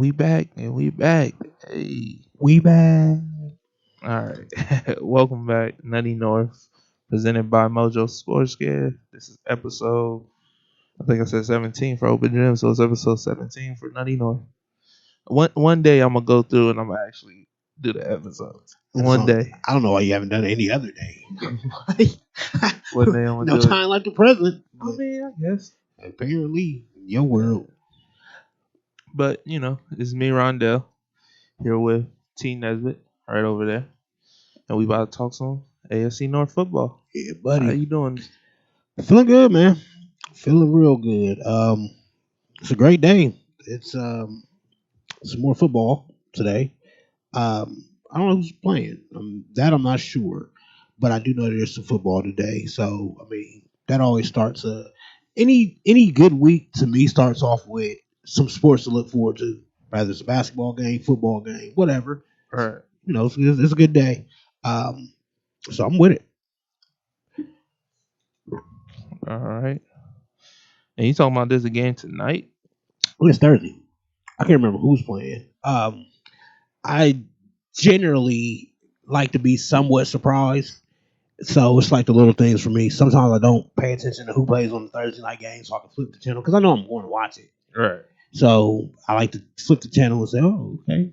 we back and we back. Hey, We back. all right. Welcome back, Nutty North, presented by Mojo Sports Gear. This is episode, I think I said 17 for Open Gym, so it's episode 17 for Nutty North. One day I'm gonna go through and I'm gonna actually do the episodes. One day. I don't know why you haven't done it any other day. One day I'm gonna No do time like the present. I mean, I guess. Apparently, in your world. But it's me, Rondell, here with T Nesbitt, right over there. And we about to talk some AFC North football. Yeah, buddy. How you doing? Feeling good, man. Feeling real good. It's a great day. It's some more football today. I don't know who's playing. That I'm not sure, but I do know there's some football today. So I mean, that always starts any good week to me starts off with some sports to look forward to. Whether it's a basketball game, football game, whatever. All right. It's a good day. So I'm with it. All right. And you talking about this again tonight? Well, it's Thursday. I can't remember who's playing. I generally like to be somewhat surprised. So it's like the little things for me. Sometimes I don't pay attention to who plays on the Thursday night game so I can flip the channel because I know I'm going to watch it. Right. So I like to flip the channel and say, oh, okay.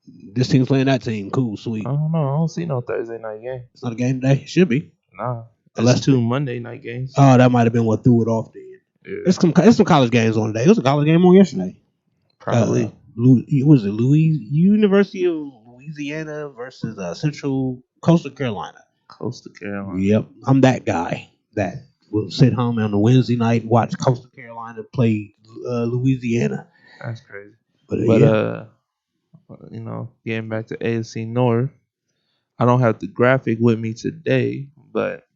This team's playing that team. Cool, sweet. I don't know. I don't see no Thursday night game. It's not a game today. It should be. Nah. Unless It's two Monday night games. Oh, that might have been what threw it off then. Yeah. It's some college games on today. It was a college game on yesterday. Probably. Was it University of Louisiana versus Central Coastal Carolina? Coastal Carolina. Yep, I'm that guy that will sit home on a Wednesday night and watch Coastal Carolina play Louisiana. That's crazy. But getting back to AFC North, I don't have the graphic with me today, but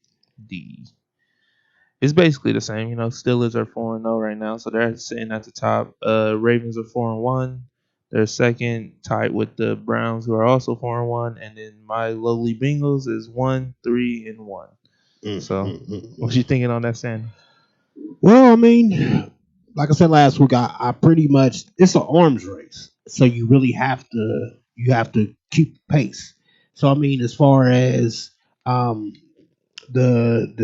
it's basically the same. Steelers are 4-0 right now, so they're sitting at the top. Ravens are 4-1. They're second, tied with the Browns, who are also 4-1, and then my lowly Bengals is 1-3-1. So, what you thinking on that, Sandy? Well, I mean, like I said last week, I pretty much it's an arms race, so you really have to keep pace. So I mean, as far as the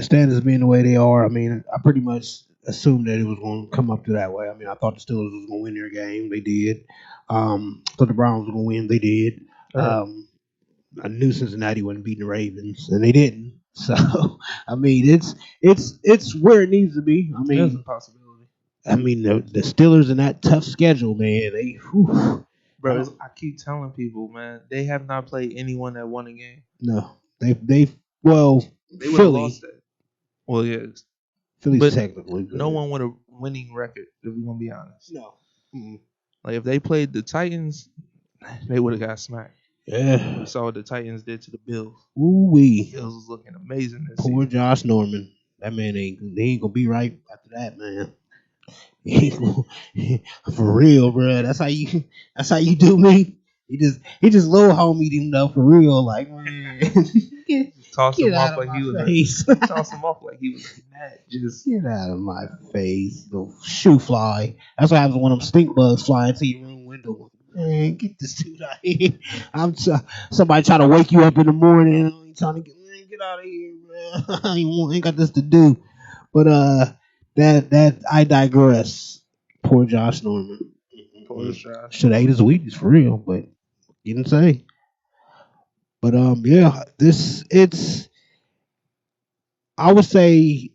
standards being the way they are, I mean, I pretty much assumed that it was going to come up to that way. I mean, I thought the Steelers was going to win their game. They did. Thought the Browns were going to win. They did. I knew Cincinnati wasn't beating the Ravens, and they didn't. So, I mean, it's where it needs to be. I mean, there's a possibility. I mean, the Steelers in that tough schedule, man. Bro, I keep telling people, man, they have not played anyone that won a game. No, they would have lost that. Well, yeah, Philly's technically, no one with a winning record. If we're gonna be honest, no. Mm-hmm. Like if they played the Titans, they would have got smacked. Yeah, we saw what the Titans did to the Bills. Ooh wee, Bills was looking amazing this Poor season. Josh Norman. That man ain't gonna be right after that, man. For real, bro. That's how you do me. He just low homied him though, for real. Like, man, toss him off like he was. Toss him off like he was mad. Just get out of my face, the shoe fly. That's what happens when them stink bugs fly into your room window. Man, get this dude out of here. Somebody trying to wake you up in the morning. I'm trying to get out of here, man. I ain't got this to do. But that I digress. Poor Josh Norman. Poor Josh. Should have ate his Wheaties for real, but didn't say. But yeah, I would say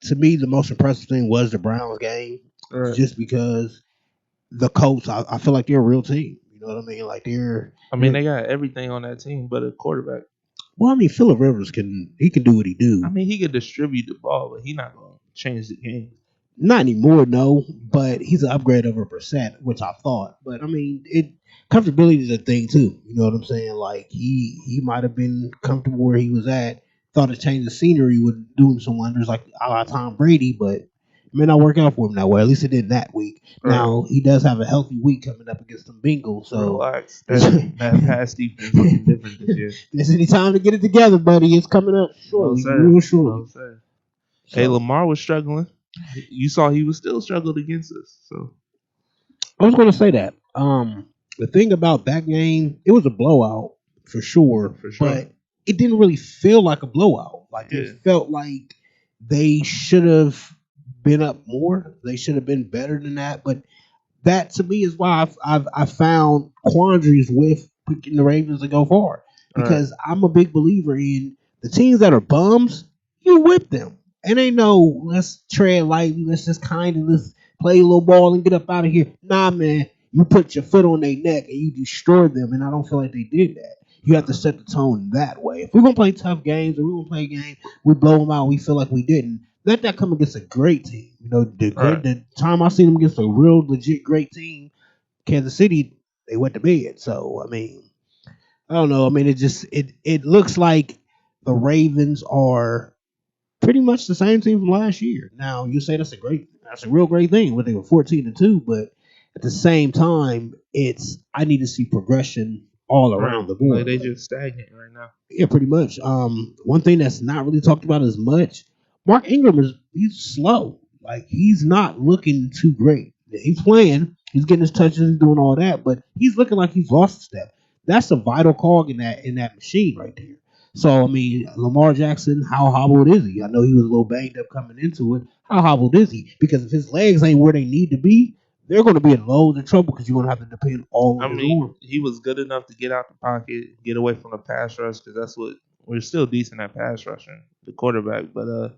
to me the most impressive thing was the Browns game, right. Just because the Colts, I feel like they're a real team. You know what I mean? Like they got everything on that team, but a quarterback. Well, I mean, Phillip Rivers can do what he do. I mean, he could distribute the ball, but he's not gonna change the game. Not anymore, no. But he's an upgrade over %, which I thought. But I mean, comfortability is a thing too. You know what I'm saying? Like he might have been comfortable where he was at. Thought a change of scenery would do him some wonders, like a la Tom Brady, but it may not work out for him that way. At least it did that week. Right. Now he does have a healthy week coming up against the Bengals. So relax. That pass defense is different this year. There's any time to get it together, buddy. It's coming up shortly, real shortly. Hey, Lamar was struggling. You saw he was still struggled against us. So I was going to say that. The thing about that game, it was a blowout for sure, For sure. but it didn't really feel like a blowout. Like it Yeah. felt like they should have been up more. They should have been better than that. But that to me is why I've found quandaries with picking the Ravens to go far All right. because I'm a big believer in the teams that are bums. You whip them, and they know let's tread lightly. Let's play a little ball and get up out of here. Nah, man, you put your foot on their neck and you destroy them, and I don't feel like they did that. You have to set the tone that way. If we're gonna play tough games or we're gonna play a game, we blow them out. We feel like we didn't. Let that come against a great team. You know, All right. the time I seen them against a real legit great team, Kansas City, they went to bed. So I mean, I don't know. I mean, it looks like the Ravens are pretty much the same team from last year. Now you say that's a real great thing when they were 14-2, but at the same time, it's I need to see progression all All right. around the Like board. they just stagnant right now. Yeah, pretty much. One thing that's not really talked about as much, Mark Ingram he's slow. Like he's not looking too great. He's playing, he's getting his touches, he's doing all that, but he's looking like he's lost a step. That's a vital cog in that machine right there. So I mean, Lamar Jackson, how hobbled is he? I know he was a little banged up coming into it. How hobbled is he? Because if his legs ain't where they need to be, they're going to be in loads of trouble because you're going to have to depend all I on his mean, arm. he was good enough to get out the pocket, get away from the pass rush, because that's what we're still decent at pass rushing the quarterback. But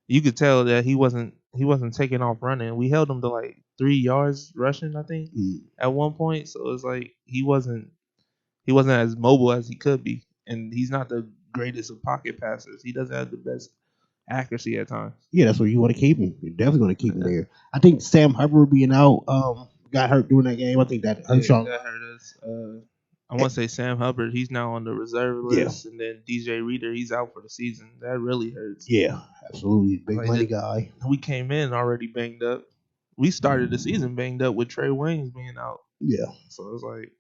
you could tell that he wasn't taking off running. We held him to like 3 yards rushing, I think, Mm. at one point. So it's like he wasn't as mobile as he could be, and he's not the greatest of pocket passers. He doesn't have the best accuracy at times. Yeah, that's where you want to keep him. You're definitely going to keep him there. I think Sam Hubbard being out got hurt during that game. I think that hurt Yeah, y'all. that hurt us. I want to say Sam Hubbard. He's now on the reserve Yeah, list, and then DJ Reader. He's out for the season. That really hurts. yeah, absolutely. Big Like money that, guy. we came in already banged up. We started the season banged up with Trey Waynes being out. Yeah. So it's like,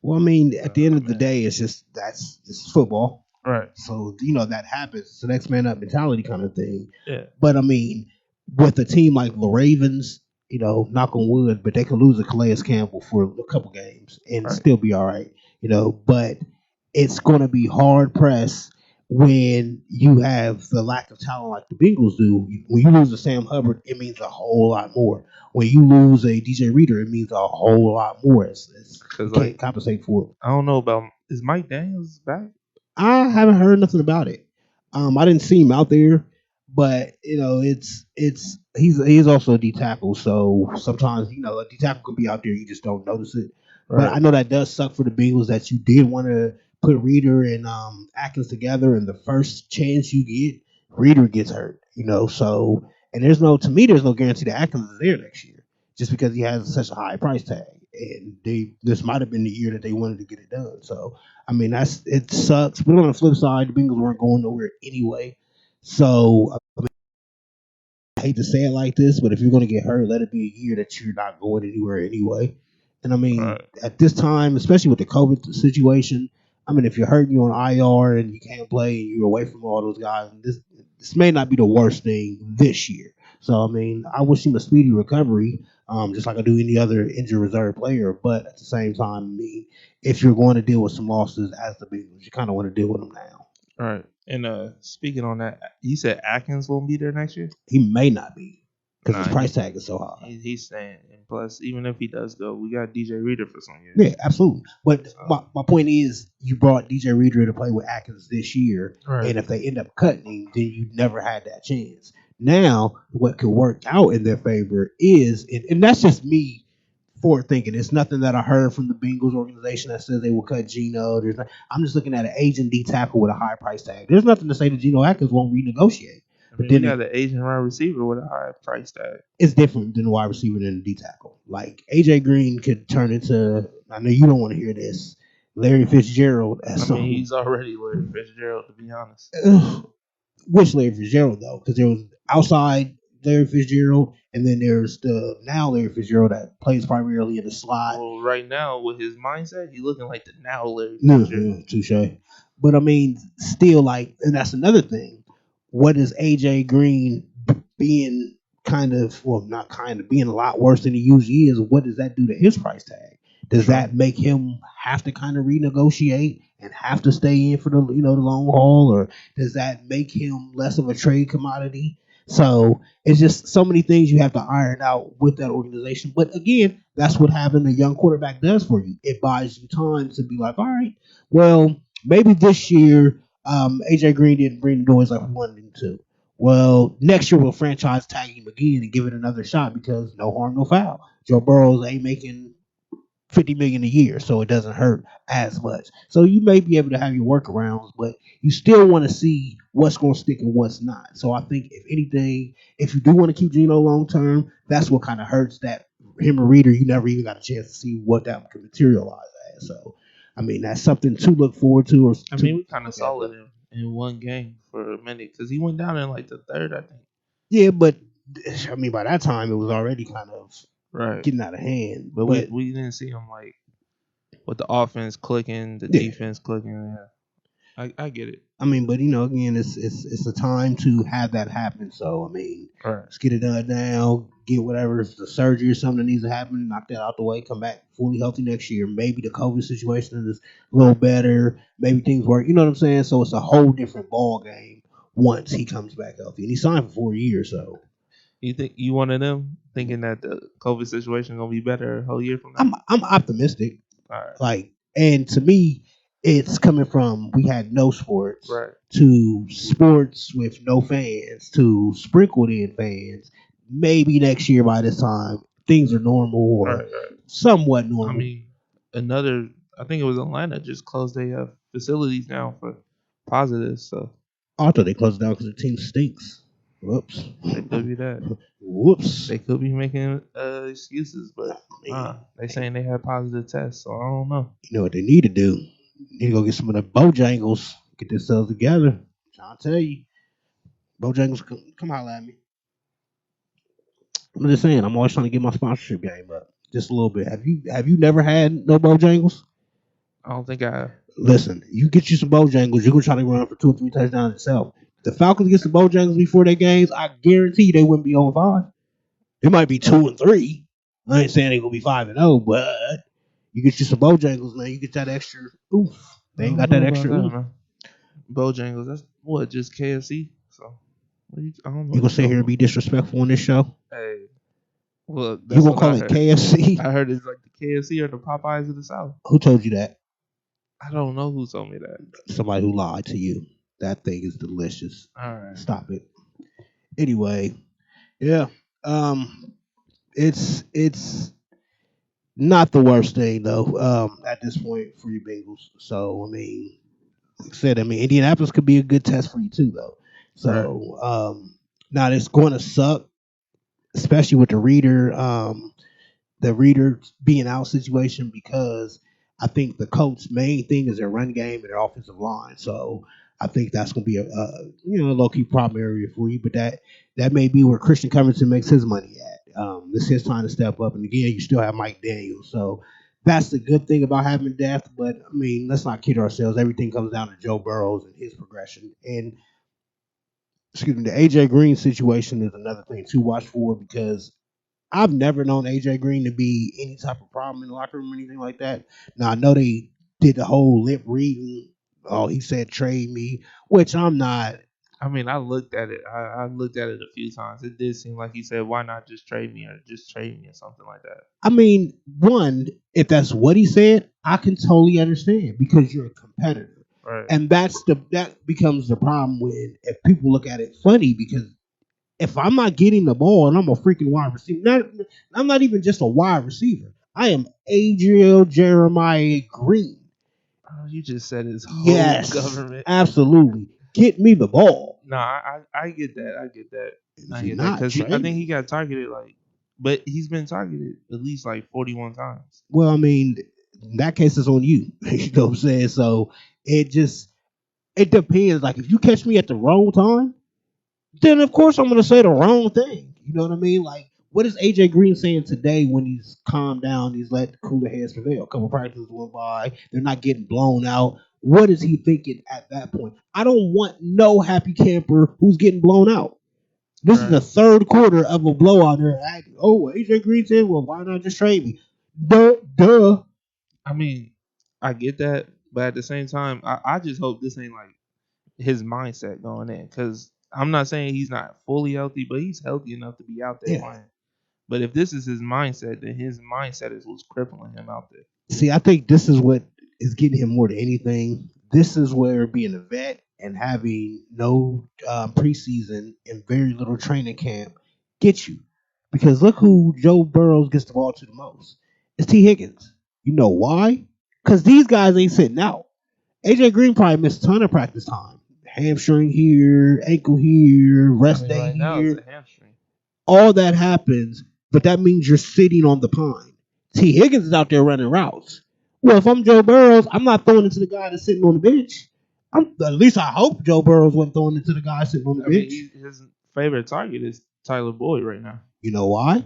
Well, I mean, at the end of the man. day, it's just this is football. Right. So that happens. It's the next man up mentality kind of thing. Yeah. But I mean, with a team like the Ravens, knock on wood, but they could lose a Calais Campbell for a couple games and Right. still be all right. But it's going to be hard pressed when you have the lack of talent like the Bengals do. When you lose a Sam Hubbard, it means a whole lot more. When you lose a DJ Reader, it means a whole lot more. You can't compensate for it. I don't know about, is Mike Daniels back? I haven't heard nothing about it. I didn't see him out there, but he's also a D tackle, so sometimes a D tackle can be out there, you just don't notice it. But Right. I know that does suck for the Bengals that you did want to put Reader and Atkins together, and the first chance you get, Reader gets hurt. So and there's no guarantee that Atkins is there next year just because he has such a high price tag, and this might have been the year that they wanted to get it done. So I mean, it sucks. But on the flip side, the Bengals weren't going nowhere anyway. So I hate to say it like this, but if you're going to get hurt, let it be a year that you're not going anywhere anyway. And I mean, Right. at this time, especially with the COVID situation, I mean, if you're hurt, you're on IR and you can't play and you're away from all those guys, this may not be the worst thing this year. So I mean, I wish him a speedy recovery, just like I do any other injured reserve player. But at the same time, I mean, if you're going to deal with some losses as the Bengals, you kind of want to deal with them now. All right. And speaking on that, you said Atkins won't be there next year? He may not be because his Nah, price tag is so high. he's staying. And plus, even if he does go, we got DJ Reader for some years. Yeah, absolutely. But my point is, you brought DJ Reader to play with Atkins this year, Right. and if they end up cutting him, then you never had that chance. Now, what could work out in their favor is, and that's just me forward thinking. It's nothing that I heard from the Bengals organization that says they will cut Geno. I'm just looking at an agent D tackle with a high price tag. There's nothing to say that Geno Atkins won't renegotiate. I mean, we got an Asian wide receiver with a high price tag. It's different than a wide receiver than a D tackle. Like AJ Green could turn into, I know you don't want to hear this, Larry Fitzgerald. I mean, he's already Larry Fitzgerald, to be honest. Which Larry Fitzgerald though? Because there was outside Larry Fitzgerald, and then there's the now Larry Fitzgerald that plays primarily in the slot. Well, right now with his mindset, he's looking like the now Larry Fitzgerald. Touche. But I mean, still, like, and that's another thing. What is AJ Green being kind of, well, not kind of, being a lot worse than he usually is, what does that do to his price tag? Does True. that make him have to kind of renegotiate and have to stay in for the the long haul, or does that make him less of a trade commodity? So it's just so many things you have to iron out with that organization. But again, that's what having a young quarterback does for you. It buys you time to be like, all right, well, maybe this year AJ Green didn't bring the noise like we wanted him to. Well, next year we'll franchise tag him again and give it another shot because no harm, no foul. Joe Burrows ain't making 50 million a year, so it doesn't hurt as much. So you may be able to have your workarounds, but you still want to see what's going to stick and what's not. So I think if anything, if you do want to keep Geno long term, that's what kind of hurts that him or Reader, you never even got a chance to see what that could materialize as. So I mean that's something to look forward to or I to mean, we kind of look at. saw it But in one game for a minute because he went down in like the third, I think. yeah, but I mean by that time it was already kind of Right. getting out of hand. But But we didn't see him like with the offense clicking, the yeah, defense clicking. Yeah, I get it. I mean, but again, it's a time to have that happen. So I mean, Right. let's get it done now. Get whatever the surgery or something that needs to happen, knock that out the way. Come back fully healthy next year. Maybe the COVID situation is a little better. Maybe things work. You know what I'm saying? So it's a whole different ball game once he comes back healthy. And he signed for 4 years, so You think you one of them thinking that the COVID situation gonna be better a whole year from now? I'm optimistic. All right. Like, and to me, it's coming from we had no sports Right. to sports with no fans to sprinkled in fans. Maybe next year by this time things are normal Right. or Right. somewhat I normal. mean, another. I think it was Atlanta just closed their facilities down for positive, so I thought they closed it down because the team stinks. Whoops. it could be that. Whoops. They could be making excuses, I but mean, they saying they had positive tests, so I don't know. you know what they need to do? They need to go get some of the Bojangles, get themselves together. I'll tell you, Bojangles, come holler at me. I'm just saying, I'm always trying to get my sponsorship game up just a little bit. Have you never had no Bojangles? I don't think I. Listen, you get you some Bojangles, you're gonna try to run for 2 or 3 touchdowns yourself. The Falcons get some Bojangles before their games, I guarantee you they wouldn't be on 5. They might be 2-3. I ain't saying they're gonna be 5-0, but you get you some Bojangles, man. You get that extra oof. I They ain't don't got know that about extra that, oof. man. Bojangles, that's what just KFC. So I don't know You what gonna you sit here talking and about. be disrespectful on this show? Hey, well, You that's gonna what I call it heard. KFC? I heard it's like the KFC or the Popeyes of the South. Who told you that? I don't know who told me that. Somebody who lied to you. That thing is delicious. All right. Stop it. Anyway, yeah. Um, it's not the worst thing though. At this point for you Bengals. So I mean, like I said, I mean Indianapolis could be a good test for you too though. Right. So now it's going to suck, especially with the reader being out situation because I think the Colts' main thing is their run game and their offensive line. So I think that's going to be a low key problem area for you. But that may be where Christian Covington makes his money at. This is his time to step up. And again, you still have Mike Daniels. So that's the good thing about having depth. But I mean, let's not kid ourselves. Everything comes down to Joe Burrows and his progression. And excuse me, the AJ Green situation is another thing to watch for because I've never known AJ Green to be any type of problem in the locker room or anything like that. Now I know they did the whole lip reading. Oh, he said trade me, which I'm not. I mean, I looked at it. I looked at it a few times. It did seem like he said, "Why not just trade me or just trade me or something like that." I mean, one, if that's what he said, I can totally understand because you're a competitor, Right. and that becomes the problem when if people look at it funny because if I'm not getting the ball and I'm a freaking wide receiver, I'm not even just a wide receiver. I am Adriel Jeremiah Green. Oh, you just said his whole Yes, government. absolutely. Get me the ball. No, I get that. I get that. If I you're get that not, because I trade think he me. got targeted but he's been targeted at least like 41 times. Well, I mean, in that case, it's on you. You know what I'm saying? So it depends. Like if you catch me at the wrong time, then of course I'm gonna say the wrong thing. You know what I mean? Like, what is AJ Green saying today when he's calmed down? He's let cooler heads prevail. A couple practices went by. They're not getting blown out. What is he thinking at that point? I don't want no happy camper who's getting blown out. This is the third quarter of a blowout. They're acting, oh, AJ Green said, well, why not just trade me? Duh. I mean, I get that, but at the same time, I just hope this ain't like his mindset going in, because I'm not saying he's not fully healthy, but he's healthy enough to be out there playing. But if this is his mindset, then his mindset is what's crippling him out there. See, I think this is what is getting him more than anything. This is where being a vet and having no preseason and very little training camp gets you. Because look who Joe Burrows gets the ball to the most. It's T. Higgins. You know why? Because these guys ain't sitting out. AJ Green probably missed a ton of practice time. Hamstring here, ankle here, rest day right now here. it's a hamstring. All that happens, but that means you're sitting on the pine. T. Higgins is out there running routes. Well, if I'm Joe Burrows, I'm not throwing it to the guy that's sitting on the bench. At least I hope Joe Burrows wasn't throwing it to the guy sitting on the bench. His favorite target is Tyler Boyd right now. You know why?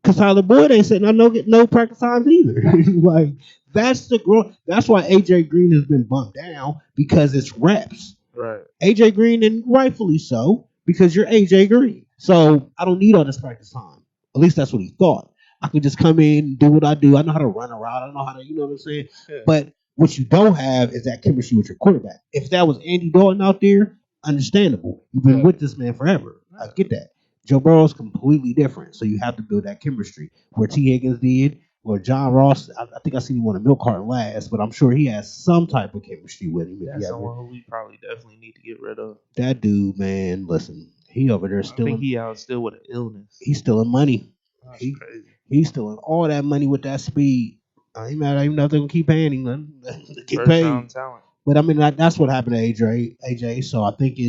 Because Tyler Boyd ain't sitting on no practice times either. Like, that's the growth. That's why AJ Green has been bumped down, because it's reps. Right. AJ Green, and rightfully so, because you're AJ Green. So I don't need all this practice time. At least that's what he thought. I can just come in and do what I do. I know how to run a route. I know how to, you know what I'm saying? Yeah. But what you don't have is that chemistry with your quarterback. If that was Andy Dalton out there, understandable. You've been with this man forever. I get that. Joe Burrow's completely different. So you have to build that chemistry. Where T. Higgins did, or John Ross, I think I seen him on a milk carton last, but I'm sure he has some type of chemistry with him. That's someone who we probably definitely need to get rid of. That dude, man, listen, he over there still. I think he out still with an illness. He's stealing money. That's crazy. He's stealing all that money with that speed. I ain't mad at him. Nothing to keep paying him. Get paid. Talent. But I mean, that's what happened to AJ. So I think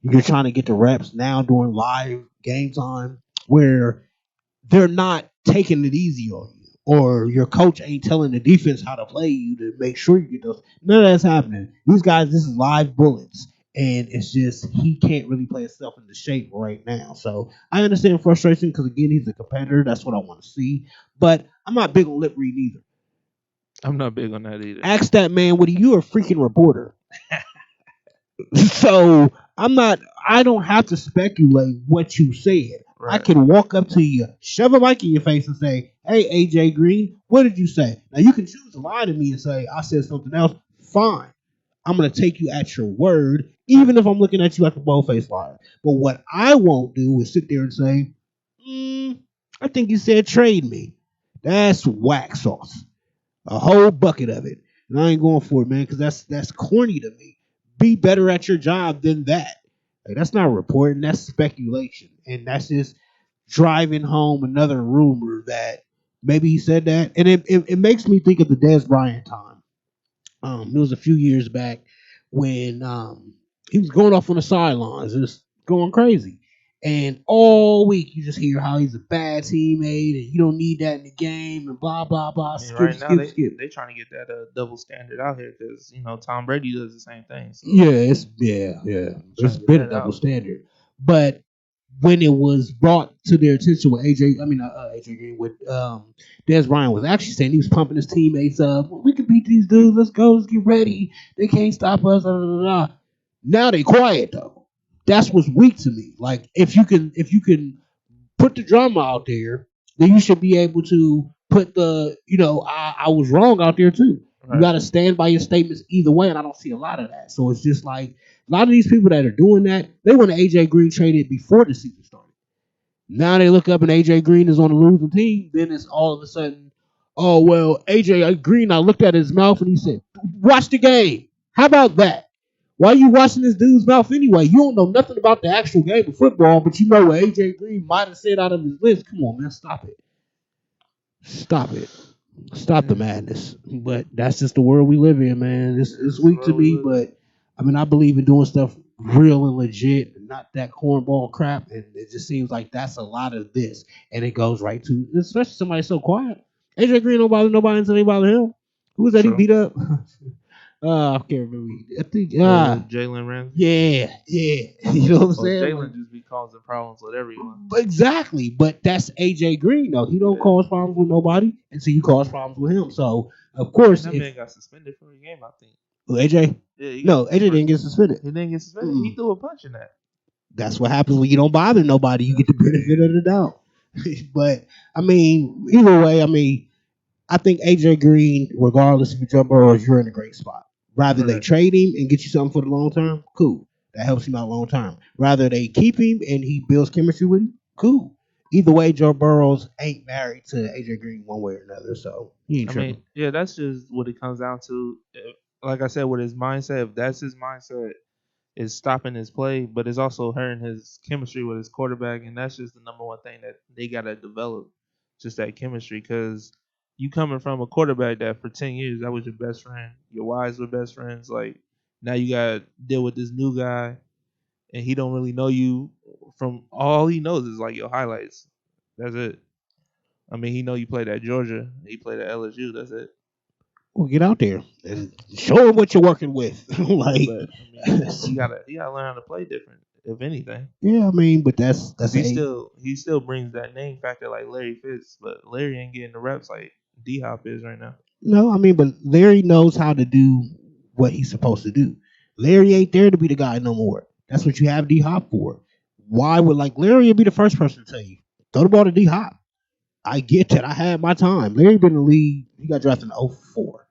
you're trying to get the reps now during live game time where they're not taking it easy on you, or your coach ain't telling the defense how to play you to make sure you get those. None of that's happening. These guys, this is live bullets. And it's just he can't really play himself into shape right now. So I understand frustration because, again, he's a competitor. That's what I want to see. But I'm not big on lip reading either. I'm not big on that either. Ask that man, Woody, you a freaking reporter. So I don't have to speculate what you said. Right. I can walk up to you, shove a mic in your face and say, hey, AJ Green, what did you say? Now, you can choose to lie to me and say, I said something else. Fine. I'm going to take you at your word, even if I'm looking at you like a bold-faced liar. But what I won't do is sit there and say, I think you said trade me. That's whack sauce. A whole bucket of it. And I ain't going for it, man, because that's corny to me. Be better at your job than that. Like, that's not reporting. That's speculation. And that's just driving home another rumor that maybe he said that. And it makes me think of the Dez Bryant time. It was a few years back when he was going off on the sidelines, just going crazy. And all week you just hear how he's a bad teammate and you don't need that in the game and blah, blah, blah. Skip. They're trying to get that double standard out here because, Tom Brady does the same thing. So. Yeah. It's been a double standard. But when it was brought to their attention with AJ Green, with Dez Bryant was actually saying he was pumping his teammates up. We can beat these dudes. Let's go. Let's get ready. They can't stop us. Blah, blah, blah. Now they quiet though. That's what's weak to me. Like if you can put the drama out there, then you should be able to put the I was wrong out there too. Right. You got to stand by your statements either way, and I don't see a lot of that. So it's just like a lot of these people that are doing that, they want AJ Green traded before the season started. Now they look up and AJ Green is on the losing team. Then it's all of a sudden, oh, well, AJ Green, I looked at his mouth and he said, watch the game. How about that? Why are you watching this dude's mouth anyway? You don't know nothing about the actual game of football, but you know what AJ Green might have said out of his lips. Come on, man, stop it. Stop it. Stop the madness. But that's just the world we live in, man. It's weak to me, but I mean, I believe in doing stuff real and legit, not that cornball crap. And it just seems like that's a lot of this. And it goes right to, especially somebody so quiet. AJ Green don't bother nobody until they bother him. Who was that he beat up? I can't remember. I think Jalen Ramsey. Yeah. You know what I'm saying? Jalen just be causing problems with everyone. Exactly, but that's AJ Green though. He don't cause problems with nobody, and so you cause problems with him. So of course, that man got suspended for the game. I think. Who, AJ? Yeah. No, AJ didn't get suspended. He didn't get suspended. He threw a punch in that. That's what happens when you don't bother nobody. You get the benefit of the doubt. But I mean, either way, I mean, I think AJ Green, regardless if you Joe Burrows, you're in a great spot. Rather they Right. trade him and get you something for the long term, cool. That helps him out long term. Rather they keep him and he builds chemistry with him, cool. Either way, Joe Burrows ain't married to AJ Green one way or another, so he ain't I mean, tripping. yeah, that's just what it comes down to. Like I said, with his mindset, if that's his mindset, is stopping his play, but it's also hurting his chemistry with his quarterback, and that's just the number one thing that they gotta develop, just that chemistry. Because you coming from a quarterback that for 10 years that was your best friend, your wives were best friends. Like now you gotta deal with this new guy, and he don't really know you. From all he knows is like your highlights. That's it. I mean, he know you played at Georgia, he played at LSU. That's it. Well, get out there and show him what you're working with. Like, But I mean, he gotta learn how to play different, if anything. yeah, I mean, but Cause that's a he still brings that name factor like Larry Fitz, but Larry ain't getting the reps like D Hop is right now. no, I mean, but Larry knows how to do what he's supposed to do. Larry ain't there to be the guy no more. That's what you have D Hop for. Why would like Larry would be the first person to tell you throw the ball to D Hop? I get that. I had my time. Larry been in the league. He got drafted in '04.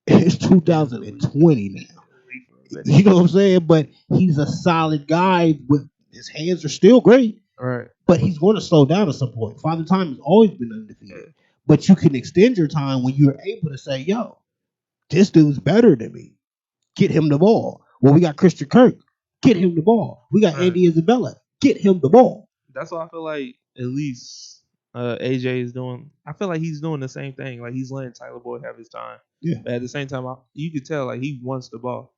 It's Been in the league. 2020 Been now. in the league for a minute. You know what I'm saying? But he's a solid guy. With his hands are still great, All right. but he's going to slow down at some point. Father Time has always been undefeated. Yeah. But you can extend your time when you're able to say, yo, this dude's better than me. Get him the ball. Well, we got Christian Kirk. Get him the ball. We got All right. Andy Isabella. Get him the ball. That's why I feel like at least AJ is doing. I feel like he's doing the same thing. Like he's letting Tyler Boyd have his time, Yeah. but at the same time, you could tell like he wants the ball,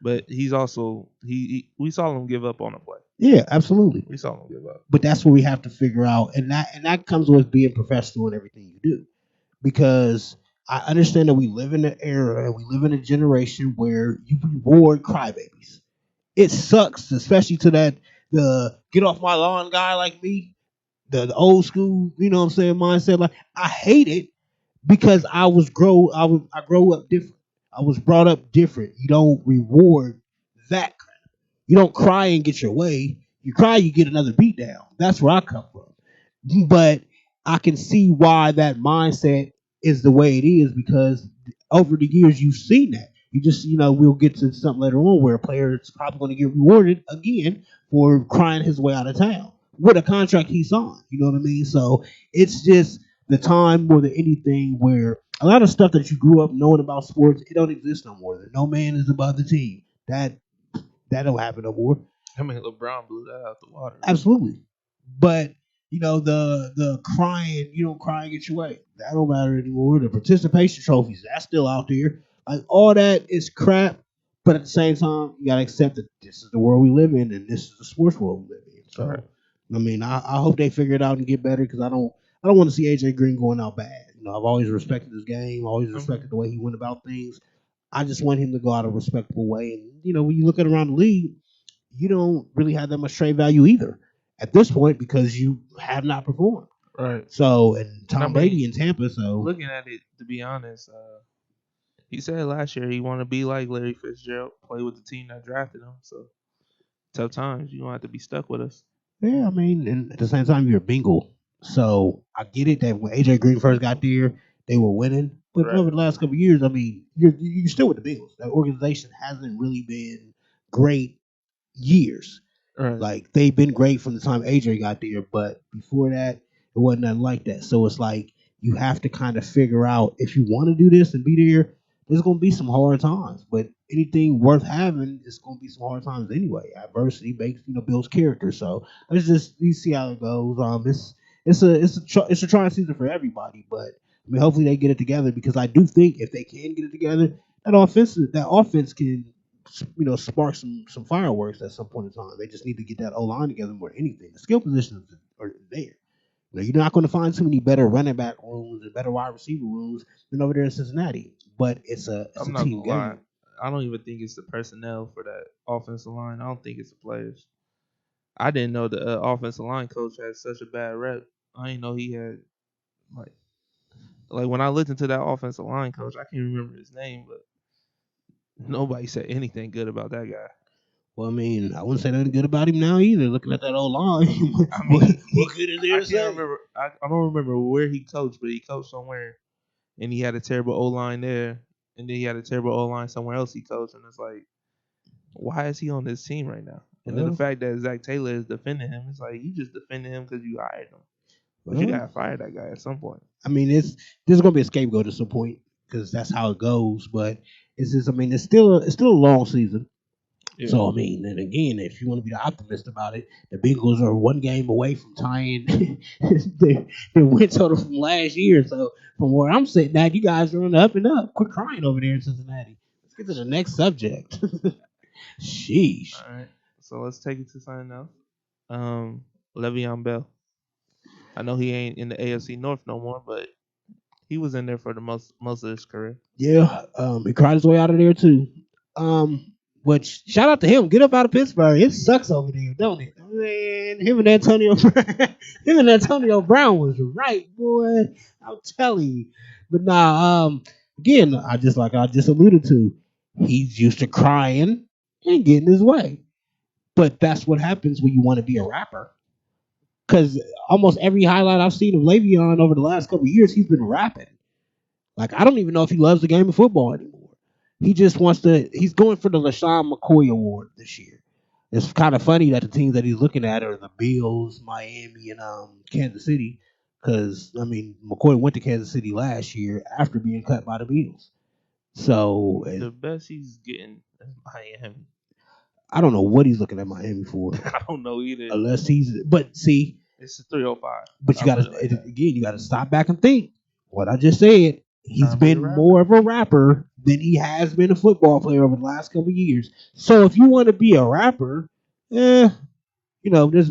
but he's also we saw him give up on a play. Yeah, absolutely. We saw him give up. But that's what we have to figure out. And that comes with being professional in everything you do. Because I understand that we live in an era and we live in a generation where you reward crybabies. It sucks, especially to that the get off my lawn guy like me, the old school, you know what I'm saying, mindset. Like I hate it because I grow up different. I was brought up different. You don't reward that. You don't cry and get your way. You cry, you get another beat down. That's where I come from. But I can see why that mindset is the way it is because over the years you've seen that. You just, we'll get to something later on where a player is probably going to get rewarded again for crying his way out of town with a contract he signed. You know what I mean? So it's just the time more than anything where a lot of stuff that you grew up knowing about sports, it don't exist no more. No man is above the team. That don't happen no more. I mean, LeBron blew that out the water. Absolutely. But the crying, you don't cry and get your way. That don't matter anymore. The participation trophies, that's still out there. Like all that is crap. But at the same time, you gotta accept that this is the world we live in and this is the sports world we live in. So Right. I mean, I hope they figure it out and get better because I don't want to see AJ Green going out bad. I've always respected his game, always respected the way he went about things. I just want him to go out a respectable way. And when you look at around the league, you don't really have that much trade value either at this point because you have not performed. Right. So, and And I Tom mean, Brady in Tampa. So, looking at it, to be honest, he said last year he want to be like Larry Fitzgerald, play with the team that drafted him. So tough times, you gonna have to be stuck with us. yeah, I mean, and at the same time, you're a Bengal. So I get it that when AJ Green first got there, they were winning. But Right. over the last couple of years, I mean, you're still with the Bengals. That organization hasn't really been great years. Right. Like they've been great from the time AJ got there, but before that, it wasn't nothing like that. So it's like you have to kind of figure out if you want to do this and be there. There's gonna be some hard times, but anything worth having is gonna be some hard times anyway. Adversity makes builds character. So let's just you see how it goes. It's a trying season for everybody, but I mean hopefully they get it together because I do think if they can get it together, that offense can spark some fireworks at some point in time. They just need to get that O line together more than anything. The skill positions are there. You're not going to find too many better running back rooms and better wide receiver rooms than over there in Cincinnati. But it's I'm a not team gonna lie. game. I don't even think it's the personnel for that offensive line. I don't think it's the players. I didn't know the offensive line coach had such a bad rep. I didn't know he had like when I looked into that offensive line coach, I can't remember his name, but nobody said anything good about that guy. Well, I mean, I wouldn't say nothing good about him now either. Looking at that old line, I what, mean, what good is there I to can't say? remember. I don't remember where he coached, but he coached somewhere, and he had a terrible O line there, and then he had a terrible O line somewhere else he coached, and it's like, why is he on this team right now? And then the Well, fact that Zach Taylor is defending him, it's like you just defended him because you hired him, but you well, gotta fire that guy at some point. I mean, there's gonna be a scapegoat at some point because that's how it goes. But it's just, I mean, it's still a long season. Yeah, So I mean, and again, if you want to be the optimist about it, the Bengals are one game away from tying the win total from last year. So from where I'm sitting at, you guys are on the up and up. Quit crying over there in Cincinnati. Let's get to the next subject. Sheesh. all right. So let's take it to something else. Le'Veon Bell. I know he ain't in the AFC North no more, but he was in there for the most of his career. Yeah, he cried his way out of there too. Which shout out to him. Get up out of Pittsburgh. It sucks over there, don't it? Man, him and Antonio, him and Antonio Brown was right, boy. I'm telling you. But nah, again, I just alluded to, he's used to crying and getting his way. But that's what happens when you want to be a rapper. Because almost every highlight I've seen of Le'Veon over the last couple of years, he's been rapping. Like, I don't even know if he loves the game of football anymore. He just wants to. He's going for the LaShawn McCoy Award this year. It's kind of funny that the teams that he's looking at are the Bills, Miami, and Kansas City. Because I mean, McCoy went to Kansas City last year after being cut by the Bills. So The best he's getting is Miami. I don't know what he's looking at Miami for, I don't know either. unless he's. But see, It's a 305. but you I'll got put to it like that. again, you got to stop back and think. What I just said, Trying he's to be a been rapper. more of a rapper than he has been a football player over the last couple of years. So if you want to be a rapper, there's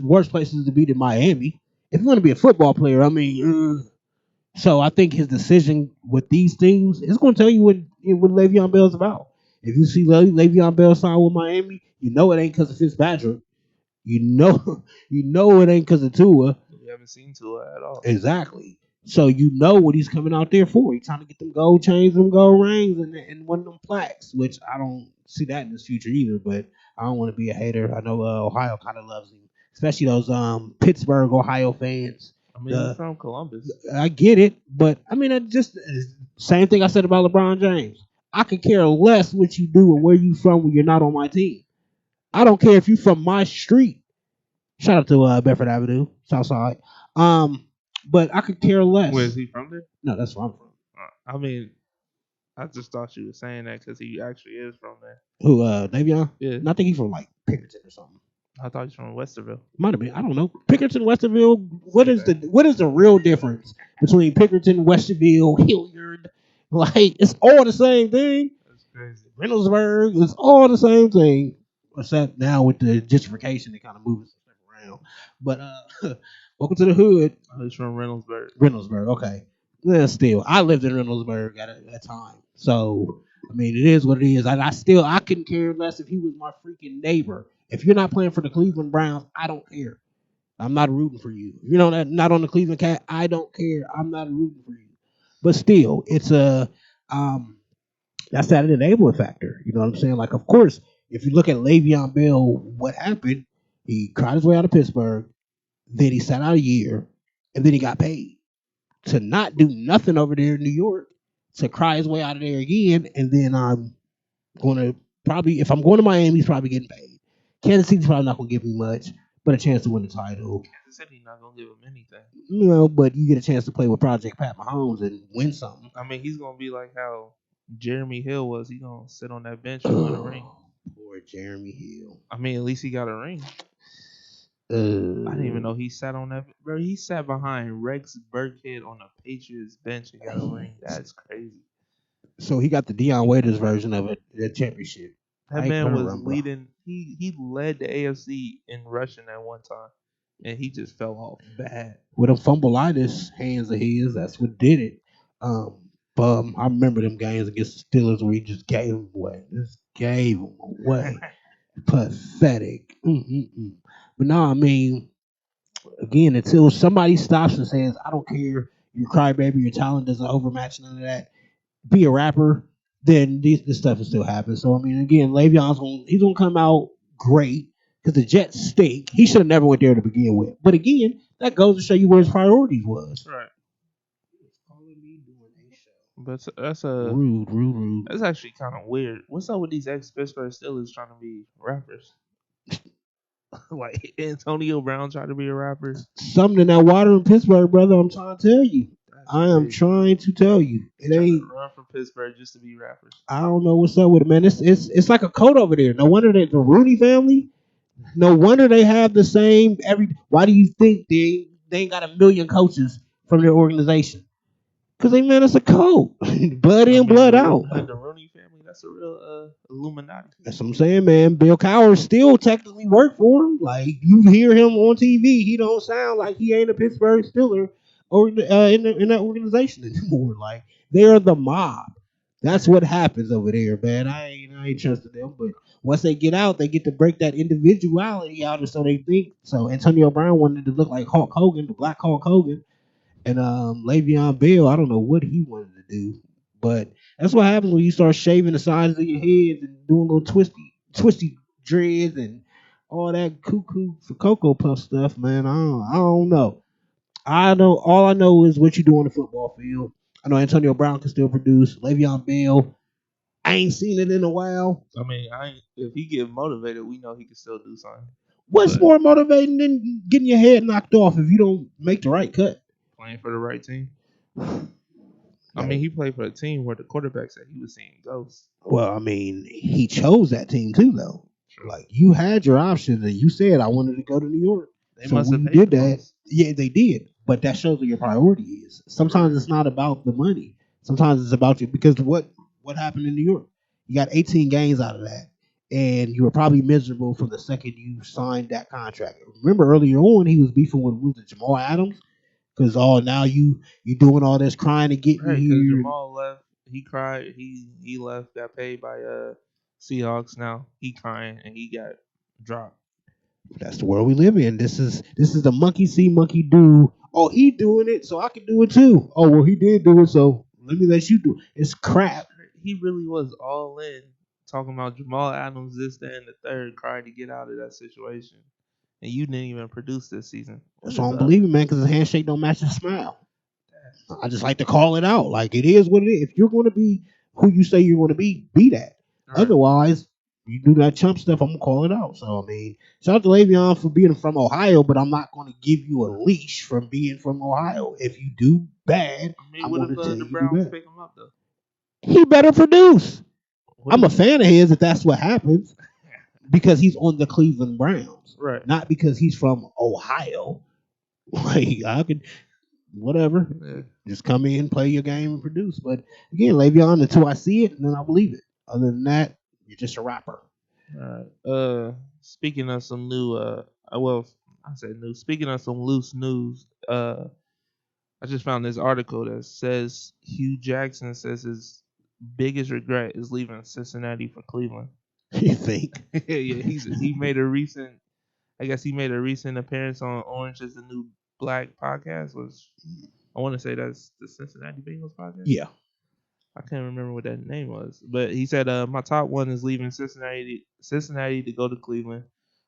worse places to be than Miami. If you want to be a football player, I mean, so I think his decision with these teams is going to tell you what Le'Veon Bell's about. If you see Le'Veon Bell sign with Miami, you know it ain't because of Fitzpatrick. You know, you know it ain't because of Tua. We haven't seen Tua at all. Exactly. So you know what he's coming out there for. He's trying to get them gold chains, them gold rings, and one of them plaques, which I don't see that in his future either. But I don't want to be a hater. I know Ohio kind of loves him, especially those Pittsburgh, Ohio fans. I mean, he's from Columbus. I get it, but I mean, same thing I said about LeBron James. I could care less what you do or where you from when you're not on my team. I don't care if you from my street. Shout out to Bedford Avenue, Southside. But I could care less. Where is he from there? No, that's where I'm from. I mean, I just thought you were saying that because he actually is from there. Who, Davion? Yeah. And I think he's from like Pickerton or something. I thought he's from Westerville. Might have been. I don't know. Pickerton, Westerville. What is the real difference between Pickerton, Westerville, Hilliard? Like, it's all the same thing. That's crazy. Reynoldsburg, it's all the same thing. Except now with the gentrification, they kind of moving stuff around. But welcome to the hood. He's from Reynoldsburg, okay. Yeah, still, I lived in Reynoldsburg at that time. So, I mean, it is what it is. I couldn't care less if he was my freaking neighbor. If you're not playing for the Cleveland Browns, I don't care. I'm not rooting for you. If you're not on the Cleveland Cat, I don't care. I'm not rooting for you. But still, it's that's that enabling factor. You know what I'm saying? Like, of course, if you look at Le'Veon Bell, what happened? He cried his way out of Pittsburgh. Then he sat out a year, and then he got paid to not do nothing over there in New York, to cry his way out of there again, and then I'm going to probably, if I'm going to Miami, he's probably getting paid. Kansas City's probably not going to give me much, but a chance to win the title. Kansas City not gonna give him anything. But you get a chance to play with Project Pat Mahomes and win something. I mean, he's gonna be like how Jeremy Hill was. He's gonna sit on that bench and win a ring. Poor Jeremy Hill. I mean, at least he got a ring. I didn't even know he sat on that. Bro, he sat behind Rex Burkhead on the Patriots bench and got a ring. That's crazy. So he got the Deion Waiters version of it, the championship. That man was leading. He led the AFC in rushing at one time, and he just fell off bad. With them fumbleitis hands of his, that's what did it. I remember them games against the Steelers where he just gave them away. Just gave them away. Pathetic. But no, I mean, again, until somebody stops and says, I don't care, your crybaby, your talent doesn't overmatch none of that, be a rapper, then this stuff will still happen. So, I mean, again, Le'Veon's he's going to come out great because the Jets stink. He should have never went there to begin with. But again, that goes to show you where his priorities was. Right. Calling me doing a show. But that's Rude. that's actually kind of weird. What's up with these ex Pittsburgh Steelers trying to be rappers? Like Antonio Brown tried to be a rapper. Something in that water in Pittsburgh, brother. I'm trying to tell you. That's I am crazy. trying to tell you. It Trying ain't. to run from Pittsburgh just to be rappers. I don't know what's up with it, man. It's like a code over there. No wonder that the Rooney family. No wonder they have the same every. Why do you think they ain't got a million coaches from their organization? Because they man, it's a code. Blood in, blood out. The Rooney family, that's a real Illuminati. That's what I'm saying, man. Bill Cowher still technically work for him. Like you hear him on TV, he don't sound like he ain't a Pittsburgh Steeler or in that organization anymore. Like they are the mob. That's what happens over there, man. I ain't trusting them, but once they get out, they get to break that individuality out, or so they think. So Antonio Brown wanted to look like Hulk Hogan, the Black Hulk Hogan, and Le'Veon Bell. I don't know what he wanted to do, but that's what happens when you start shaving the sides of your heads and doing little twisty dreads and all that cuckoo for Cocoa Puff stuff, man. I don't know. I know all I know is what you do on the football field. I know Antonio Brown can still produce. Le'Veon Bell, I ain't seen it in a while. I mean, if he get motivated, we know he can still do something. What's more motivating than getting your head knocked off if you don't make the right cut? Playing for the right team. I mean, he played for a team where the quarterback said he was seeing ghosts. Well, I mean, he chose that team too, though. True. Like you had your options, and you said I wanted to go to New York. They so must when have you paid did the that, most. yeah, they did. But that shows what your priority is. Sometimes it's not about the money. Sometimes it's about you because what happened in New York? You got 18 games out of that, and you were probably miserable from the second you signed that contract. Remember earlier on, he was beefing with Jamal Adams because now you doing all this crying to get me Right, because here. Jamal left. He cried. He left. Got paid by Seahawks. Now he crying and he got dropped. That's the world we live in. This is the monkey see, monkey do. Oh, he doing it, so I can do it too. Oh, well, he did do it, so let me let you do it. It's crap. He really was all in, talking about Jamal Adams, this, that, and the third, crying to get out of that situation. And you didn't even produce this season. That's why I don't believe it, man, because his handshake don't match his smile. I just like to call it out. Like, it is what it is. If you're going to be who you say you're going to be that. Right. Otherwise, you do that chump stuff, I'm going to call it out. So, I mean, shout out to Le'Veon for being from Ohio, but I'm not going to give you a leash from being from Ohio. If you do bad, I'm going to tell you the Browns bad. pick him up, though? He better produce. I'm a fan of his if that's what happens, because he's on the Cleveland Browns, right? Not because he's from Ohio. Like I could, whatever, just come in, play your game, and produce. But again, Le'Veon, until I see it, and then I believe it. Other than that, you're just a rapper. All right. Speaking of some new, I said new. Speaking of some loose news, I just found this article that says Hugh Jackson says his biggest regret is leaving Cincinnati for Cleveland. You think? Yeah, he made a recent. I guess he made a recent appearance on Orange is the New Black podcast. I want to say that's the Cincinnati Bengals podcast. Yeah. I can't remember what that name was, but he said my top one is leaving Cincinnati to go to Cleveland.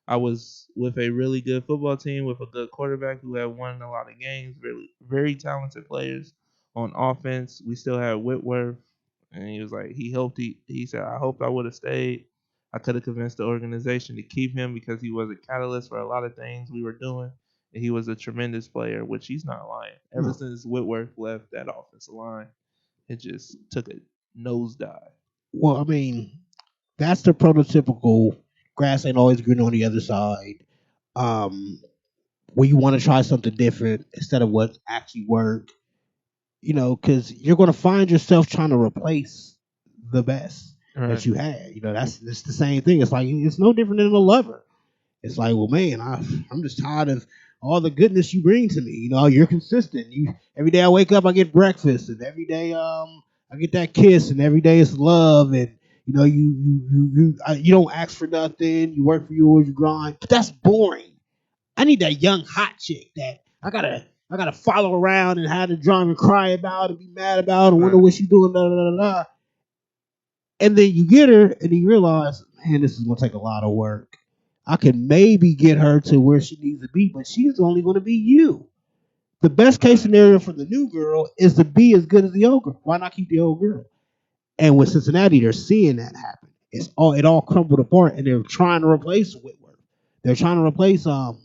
I was with a really good football team with a good quarterback who had won a lot of games, very, very talented players on offense. We still had Whitworth, and he was like, he said, I hoped I would have stayed. I could have convinced the organization to keep him because he was a catalyst for a lot of things we were doing, and he was a tremendous player, which he's not lying. Ever since Whitworth left that offensive line, it just took a nosedive. Well, I mean, that's the prototypical grass ain't always green on the other side. Where you want to try something different instead of what actually worked. Because you're going to find yourself trying to replace the best that you had. That's the same thing. It's like it's no different than a lover. It's like, well, man, I'm just tired of all the goodness you bring to me. You're consistent. Every day I wake up, I get breakfast, and every day I get that kiss, and every day it's love, and you don't ask for nothing. You work for yours, you grind. But that's boring. I need that young hot chick that I gotta follow around and have to drive and cry about and be mad about and wonder what she's doing. Da, da, da, da. And then you get her, and you realize, man, this is gonna take a lot of work. I can maybe get her to where she needs to be, but she's only going to be you. The best case scenario for the new girl is to be as good as the old girl. Why not keep the old girl? And with Cincinnati, they're seeing that happen. It all crumbled apart, and they're trying to replace Whitworth. They're trying to replace um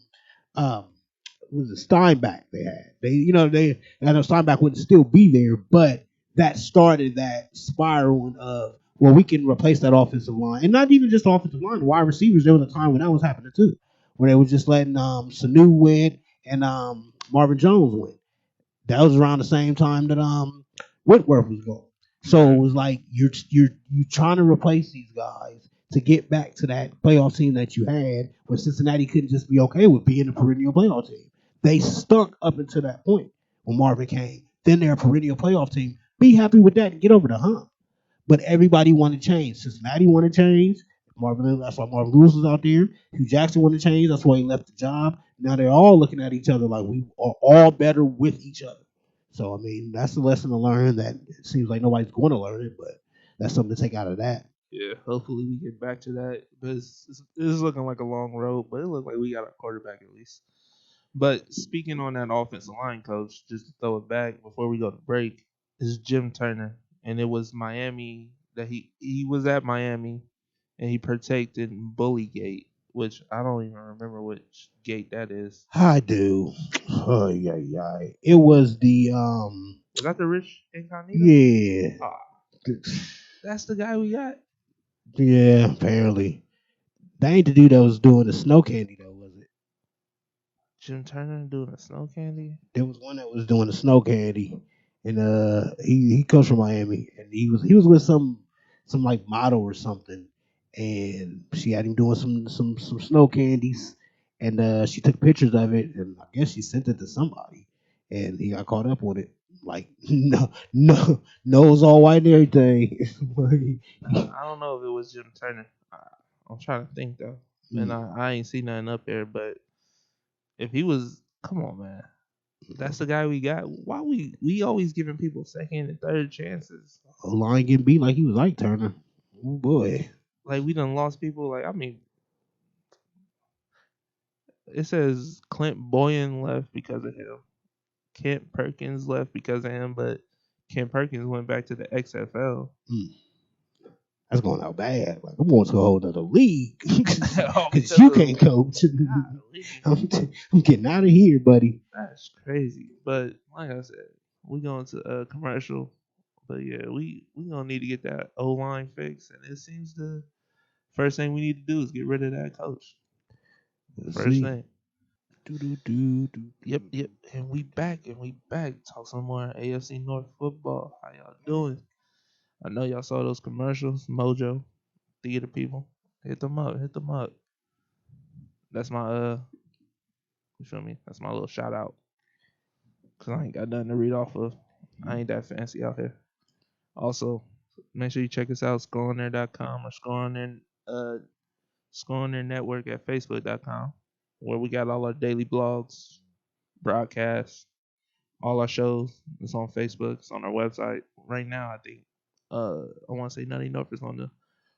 was it Steinbach they had. They I know Steinbach wouldn't still be there, but that started that spiral of well, we can replace that offensive line. And not even just offensive line, wide receivers, there was a time when that was happening too. Where they was just letting Sanu win and Marvin Jones win. That was around the same time that Whitworth was going. So it was like you're trying to replace these guys to get back to that playoff team that you had, where Cincinnati couldn't just be okay with being a perennial playoff team. They stunk up until that point when Marvin came. Then they're a perennial playoff team. Be happy with that and get over the hump. But everybody wanted change. Cincinnati wanted change. That's why Marvin Lewis was out there. Hugh Jackson wanted change. That's why he left the job. Now they're all looking at each other like we are all better with each other. So I mean, that's a lesson to learn that it seems like nobody's going to learn it, but that's something to take out of that. Yeah, hopefully we get back to that. But it's looking like a long road, but it looks like we got our quarterback at least. But speaking on that offensive line, coach, just to throw it back before we go to break, is Jim Turner, and it was Miami that he was at Miami, and he partaked in Bullygate, which I don't even remember which gate that is. I do. Oh yeah, yeah. It was the Was that the Rich Incognito? yeah. Ah, that's the guy we got. Yeah, apparently. That ain't the dude that was doing the snow candy though, was it? Jim Turner doing a snow candy. There was one that was doing the snow candy, and he comes from Miami, and he was with some like model or something, and she had him doing some snow candies, and she took pictures of it, and I guess she sent it to somebody, and he got caught up on it. Like no nose all white and everything. I don't know if it was Jim Turner. I'm trying to think though, and I ain't seen nothing up there. But if he was, come on, man, that's the guy we got. Why we always giving people second and third chances? Line getting beat like he was Ike Turner. Oh boy. Like we done lost people. Like I mean, it says Clint Boyan left because of him. Kent Perkins left because of him, but Kent Perkins went back to the XFL. Mm. That's going out bad. Like I'm going to a whole other league Oh, because you can't coach. I'm getting out of here, buddy. that's crazy. But like I said, we going to a commercial. But yeah, we gonna need to get that O line fixed, and it seems the first thing we need to do is get rid of that coach. Let's First see. thing. Yep. And we back. Talk some more AFC North football. How y'all doing? I know y'all saw those commercials. Mojo, theater people, hit them up. That's my you feel me? That's my little shout out. Cause I ain't got nothing to read off of. I ain't that fancy out here. Also, make sure you check us out, scoreontheir.com or Score on Their Network at facebook.com, where we got all our daily blogs, broadcasts, all our shows. It's on Facebook. It's on our website right now. I think. I want to say Nutty North is on the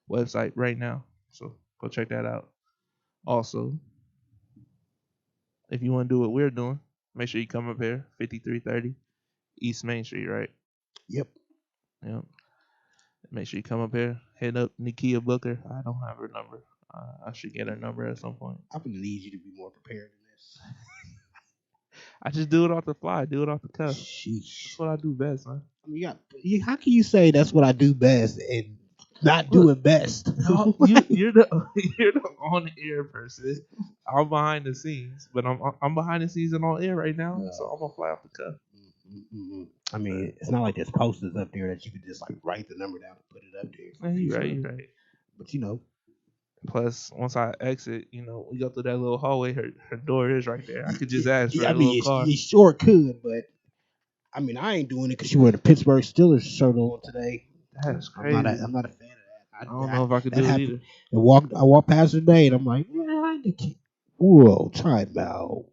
website right now, so go check that out. Also, if you want to do what we're doing, make sure you come up here, 5330 East Main Street, right? Yep. Yep. Make sure you come up here, hit up Nikia Booker. I don't have her number. I should get her number at some point. I'm gonna need you to be more prepared than this. I just do it off the fly, do it off the cuff. Sheesh. That's what I do best, man. I mean, how can you say that's what I do best and not do it best? No, you're the you're the on air person. I'm behind the scenes, but I'm behind the scenes and on air right now, so I'm gonna fly off the cuff. I mean, it's not like there's posters up there that you could just like write the number down and put it up there. You're right. But you know, Plus, once I exit, we go through that little hallway. Her door is right there. I could just ask for I a mean, little car. you sure could, but I mean, I ain't doing it because you wear the Pittsburgh Steelers shirt on today. That's crazy. I'm not a fan of that. I don't know if I could do it either. I walked past her today, and I'm like, whoa, time out.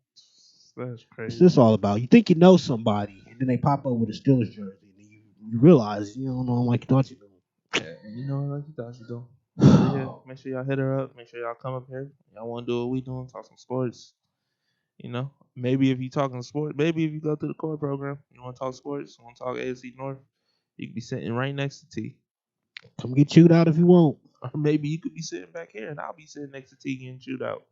That's crazy. What's this all about? You think you know somebody, and then they pop up with a Steelers jersey, and you realize you don't know them like you thought you knew. Yeah, you know like you thought you do. But yeah, make sure y'all hit her up. Make sure y'all come up here. Y'all want to do what we doing? Talk some sports. You know, maybe if you talking sports, maybe if you go through the core program, you want to talk sports, want to talk AFC North, you could be sitting right next to T. Come get chewed out if you want. Or maybe you could be sitting back here and I'll be sitting next to T getting chewed out.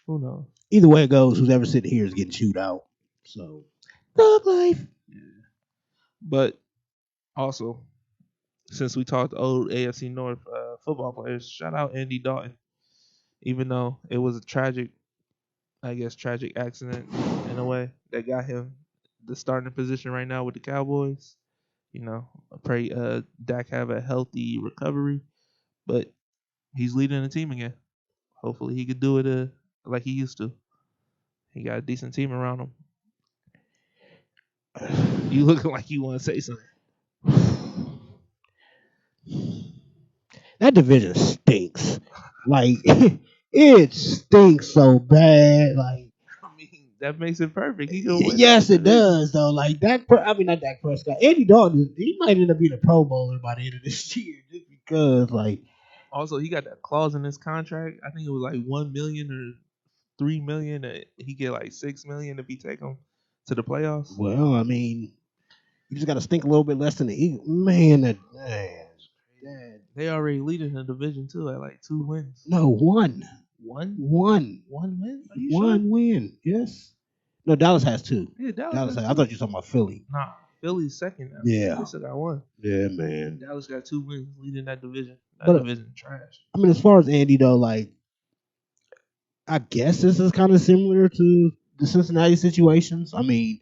Who knows? Either way it goes, who's ever sitting here is getting chewed out. So, thug life. Yeah. But also, since we talked old AFC North football players, shout out Andy Dalton. Even though it was a tragic, I guess, tragic accident in a way that got him the starting position right now with the Cowboys. You know, I pray Dak have a healthy recovery, but he's leading the team again. Hopefully, he could do it like he used to. He got a decent team around him. You looking like you want to say something? That division stinks. Like it stinks so bad. Like I mean, that makes it perfect. He gonna win. yes, it does though. Like I mean not Dak Prescott. Andy Dalton, he might end up being a Pro Bowler by the end of this year, just because like. Also, he got that clause in his contract. I think it was like 1 million or 3 million. That he get like 6 million if he take him to the playoffs. Well, I mean, you just got to stink a little bit less than the Eagles. Man, that. They already leading the division too at like 2 wins. No, one. One One. win? Are you One sure? win. Yes. No, Dallas has two. Yeah, Dallas has has, I thought you were talking about Philly. Nah, Philly's second now. Yeah. They still got one. Yeah, man. Dallas got 2 wins leading that division. That But, division trash. I mean, as far as Andy, though, like, I guess this is kind of similar to the Cincinnati situations. I mean,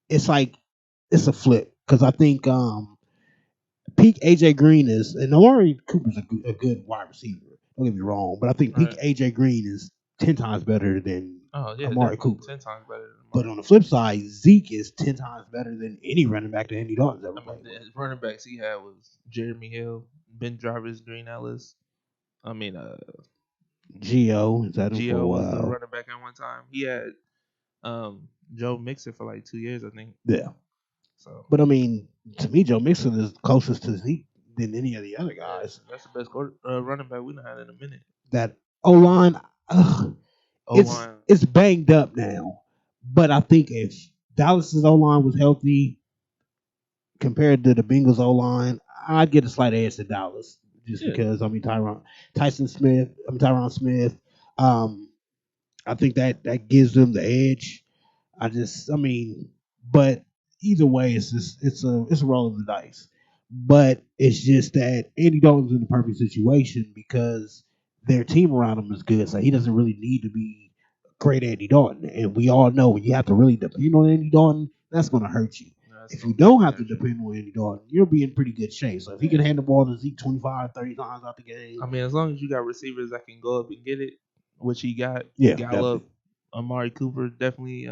it's like, it's a flip. Because I think peak AJ Green is, and Amari Cooper's a good wide receiver. Don't get me wrong, but I think peak AJ Green is 10 times better than Amari Cooper. 10 times better than But on the flip side, Zeke is 10 times better than any running back that Andy Dalton's ever played. The running backs he had was Jeremy Hill, Ben Jarvis, Green Ellis. I mean, Gio, is that him for a Gio was the while? running back at one time. He had Joe Mixon for like 2 years, I think. Yeah. So, but I mean, to me, Joe Mixon is closest to Zeke than any of the other guys. That's the best running back we've had in a minute. That O line, it's banged up now. But I think if Dallas's O line was healthy compared to the Bengals O line, I'd get a slight edge to Dallas just because I mean Tyron Smith. I think that gives them the edge. But either way, it's a roll of the dice. But it's just that Andy Dalton's in the perfect situation because their team around him is good, so he doesn't really need to be great Andy Dalton. And we all know when you have to really depend on Andy Dalton, that's going to hurt you. If you don't have to depend on Andy Dalton, you'll be in pretty good shape. So if he can hand the ball to Zeke 25, 30 times out the game. I mean, as long as you got receivers that can go up and get it, which he got. Yeah, Gallup, Amari Cooper, definitely.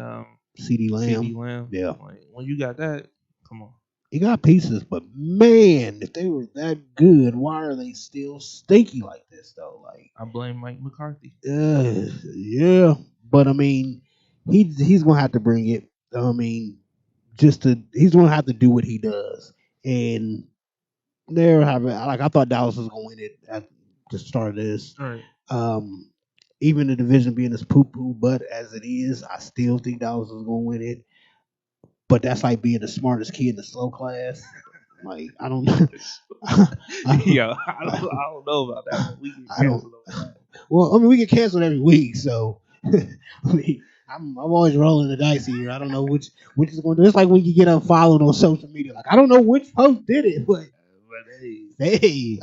CD Lamb. Yeah. Like, when you got that, come on. He got pieces, but man, if they were that good, why are they still stinky like this though? Like I blame Mike McCarthy. Yeah, but I mean, he's gonna have to bring it. I mean, he's gonna have to do what he does, and they're having like I thought Dallas was gonna win it at the start of this. Right. Even the division being as poo poo, but as it is, I still think Dallas is gonna win it. But that's like being the smartest kid in the slow class. Like I don't know. I don't know about that. We get canceled over that. Well, I mean, we get canceled every week, so I mean, I'm always rolling the dice here. I don't know which is going to do. It's like when you get unfollowed on social media. Like I don't know which post did it, but hey,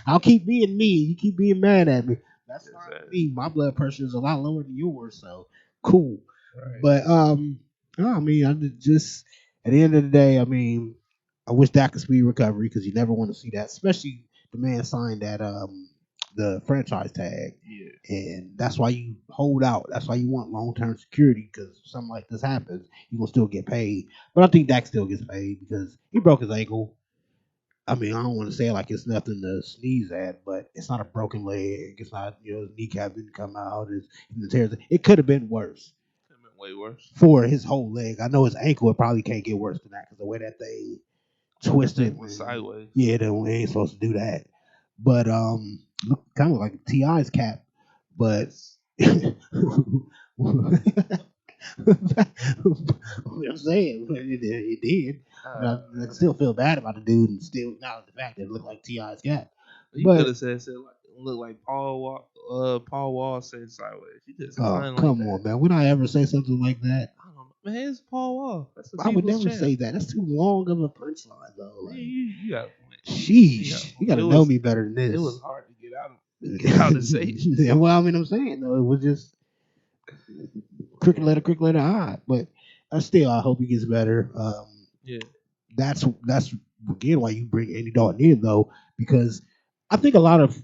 I'll keep being me. You keep being mad at me. That's fine with me. My blood pressure is a lot lower than yours, so cool. Right. But I mean, I just at the end of the day, I mean, I wish Dak could speed recovery because you never want to see that, especially the man signed that the franchise tag, and that's why you hold out. That's why you want long term security because if something like this happens, you gonna still get paid. But I think Dak still gets paid because he broke his ankle. I mean, I don't want to say like it's nothing to sneeze at, but it's not a broken leg. It's not his kneecap didn't come out. It could have been worse. Way worse for his whole leg. I know his ankle. It probably can't get worse than that because the way that thing twisted sideways. Yeah, they ain't supposed to do that. But look kind of like Ti's cap, but Yes. I'm saying it did. Uh, But I still feel bad about the dude, and still acknowledge the fact that it looked like Ti's cat. you could But have said like look like Paul Wall said sideways. You could say oh, something like come that. on, man! Would I ever say something like that? I don't know. Man, it's Paul Wall. That's the I would people's never champ. say that. That's too long of a punchline, though. Yeah, Like, you got a point. You got a sheesh, you point. got to know me better than It was this. hard to get out to say it. Yeah, well, I mean, I'm saying though, it was just cricket letter I. But still, I hope he gets better. Yeah, That's again why you bring Andy Dalton in though, because I think a lot of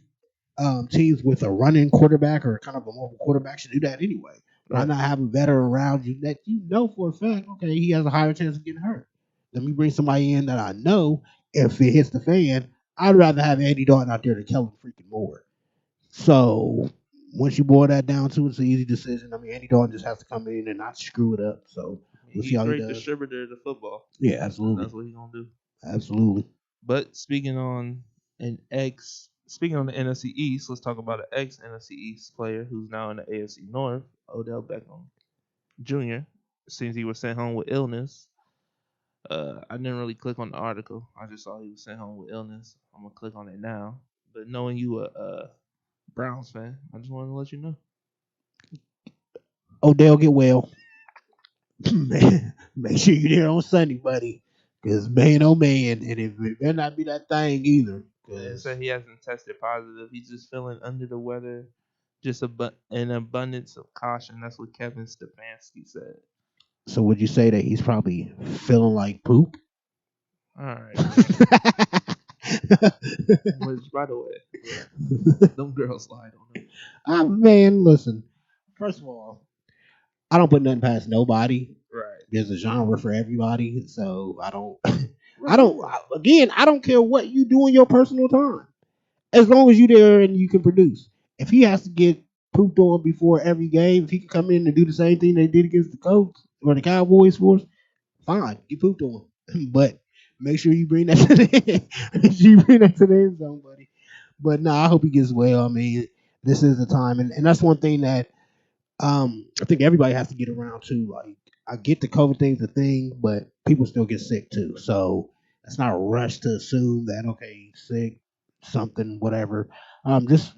teams with a running quarterback or kind of a mobile quarterback should do that anyway. Why right. not have a veteran around you that you know for a fact, okay, he has a higher chance of getting hurt. Let me bring somebody in that I know if it hits the fan, I'd rather have Andy Dalton out there than Kellen freaking Moore. So once you boil that down to it, it's an easy decision. I mean, Andy Dalton just has to come in and not screw it up. So I mean, we'll see he a how he great does. distributor of the football. Yeah, And absolutely, that's what he gonna do. absolutely. But speaking on the NFC East, let's talk about an ex NFC East player who's now in the AFC North, Odell Beckham Jr. Since he was sent home with illness, I didn't really click on the article. I just saw he was sent home with illness. I'm gonna click on it now. But knowing you a Browns fan, I just wanted to let you know. Odell get well. Man, make sure you're there on Sunday, buddy. Because man, oh man, and it better not be that thing either. It Because said he hasn't tested positive. He's just feeling under the weather. Just an abundance of caution. That's what Kevin Stefanski said. so would you say that he's probably feeling like poop? All right, man. Which, by the way, them girls lied on him. Man, listen. First of all, I don't put nothing past nobody. Right. There's a genre for everybody, so I don't. Right. Again, I don't care what you do in your personal time, as long as you there and you can produce. If he has to get pooped on before every game, if he can come in and do the same thing they did against the Colts or the Cowboys for us, fine, get pooped on. But make sure you bring that to the make sure you bring that to the end zone, buddy. But no, I hope he gets well. I mean, this is the time, and that's one thing that I think everybody has to get around to. Like, I get the COVID thing's a thing, but people still get sick too. So it's not a rush to assume that okay, sick, something, whatever. Just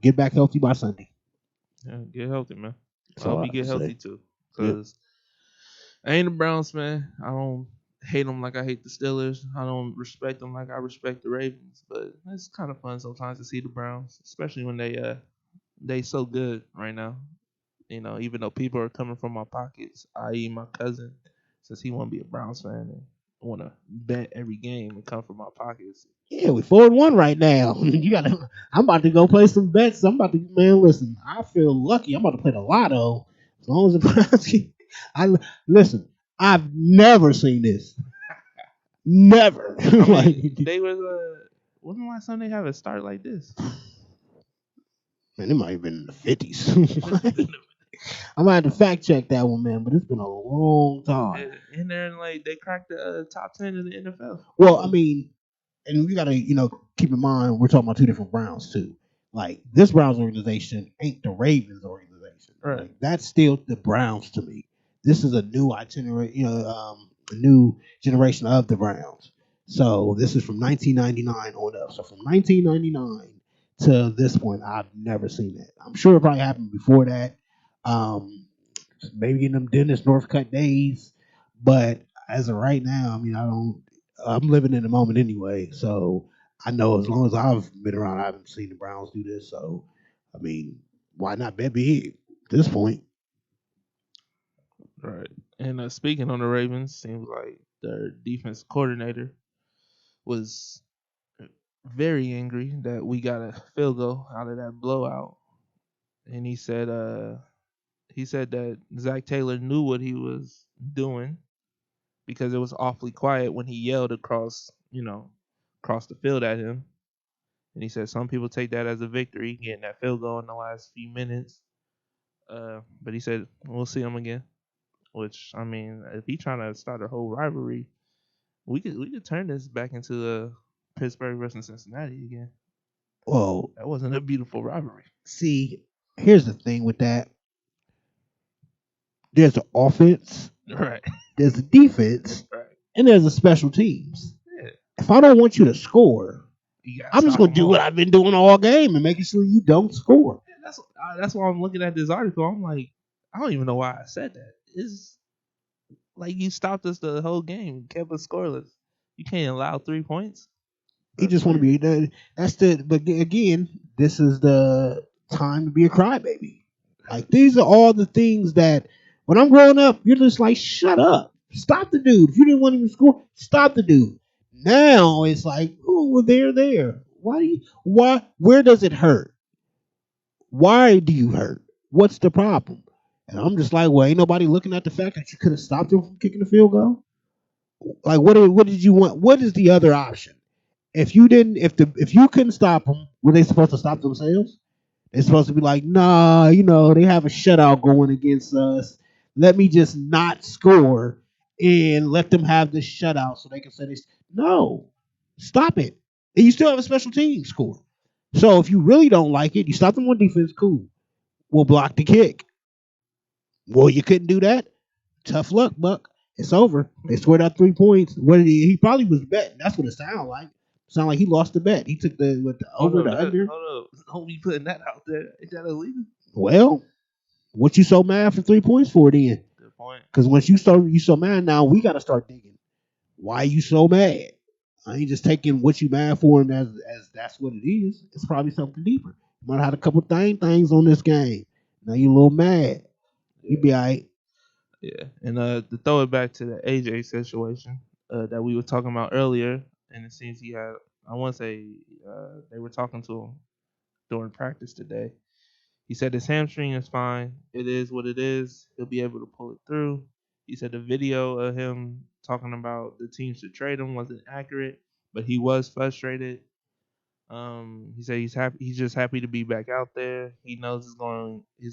get back healthy by Sunday. Yeah, get healthy, man. I That's all hope I you have to get healthy say. too. Yep. Cause I ain't a Browns fan. I don't hate them like I hate the Steelers. I don't respect them like I respect the Ravens. But it's kind of fun sometimes to see the Browns, especially when they so good right now. You know, even though people are coming from my pockets, i.e., my cousin, since he want to be a Browns fan and want to bet every game and come from my pockets. Yeah, we 4-1 right now. You gotta. I'm about to go play some bets. I'm about to, man. Listen, I feel lucky. I'm about to play the lotto. As long as the Browns I listen. I've never seen this. Never. I Like, mean, they was when the last time they have a start like this? man, it might have been in the 50s. I might have to fact check that one, man. But it's been a long time. and they're like they cracked the top 10 in the NFL. Well, I mean, and we gotta, keep in mind we're talking about two different Browns too. Like this Browns organization ain't the Ravens organization. Right. Like that's still the Browns to me. This is a new itinerary, a new generation of the Browns. So this is from 1999 on up. So from 1999 to this point, I've never seen that. I'm sure it probably happened before that. Um, Maybe in them Dennis Northcutt days, but as of right now, I mean, I don't. I'm living in the moment anyway, so I know as long as I've been around, I haven't seen the Browns do this. So, I mean, why not bet big at this point? Right. And speaking on the Ravens, seems like their defense coordinator was very angry that we got a field goal out of that blowout. And he said that Zach Taylor knew what he was doing because it was awfully quiet when he yelled across the field at him. And he said some people take that as a victory, getting that field goal in the last few minutes. But he said we'll see him again. Which I mean, if he trying to start a whole rivalry, we could turn this back into a Pittsburgh versus Cincinnati again. Well, That wasn't a beautiful robbery. see, here's the thing with that. There's an offense, Right. there's a defense, Right. and there's a special teams. Yeah. If I don't want you to score, You gotta I'm just stop going to them do all. what I've been doing all game and making sure you don't score. Yeah, that's why I'm looking at this article. I'm like, I don't even know why I said that. It's like you stopped us the whole game, kept us scoreless. You can't allow 3 points. He That's just want to weird. be. That's the. But again, this is the time to be a crybaby. Like these are all the things that when I'm growing up, you're just like, shut up, stop the dude. If you didn't want him to score, stop the dude. Now it's like, oh, well, they're there. Why do you? Why? Where does it hurt? Why do you hurt? What's the problem? And I'm just like, well, ain't nobody looking at the fact that you could have stopped him from kicking the field goal. Like, what did you want? What is the other option? If you couldn't stop them, were they supposed to stop themselves? They're supposed to be like, nah, they have a shutout going against us. Let me just not score and let them have this shutout so they can say this. No, stop it. And you still have a special team score. So if you really don't like it, you stop them on defense. Cool. We'll block the kick. Well, you couldn't do that. Tough luck, Buck. It's over. They scored out 3 points. What did he probably was betting. That's what it sounded like. Sound like he lost the bet. He took the over the under. Hold up. Don't be putting that out there. Is that illegal? Well, what you so mad for 3 points for then? Good point. Because once you so mad now, we got to start digging. Why you so mad? I ain't just taking what you mad for and as that's what it is. It's probably something deeper. You might have had a couple things on this game. Now you a little mad. You be all right. Yeah, and to throw it back to the AJ situation that we were talking about earlier, and it seems he had. I want to say they were talking to him during practice today. He said his hamstring is fine. It is what it is. He'll be able to pull it through. He said the video of him talking about the teams to trade him wasn't accurate, but he was frustrated. He said he's happy. He's just happy to be back out there. He knows it's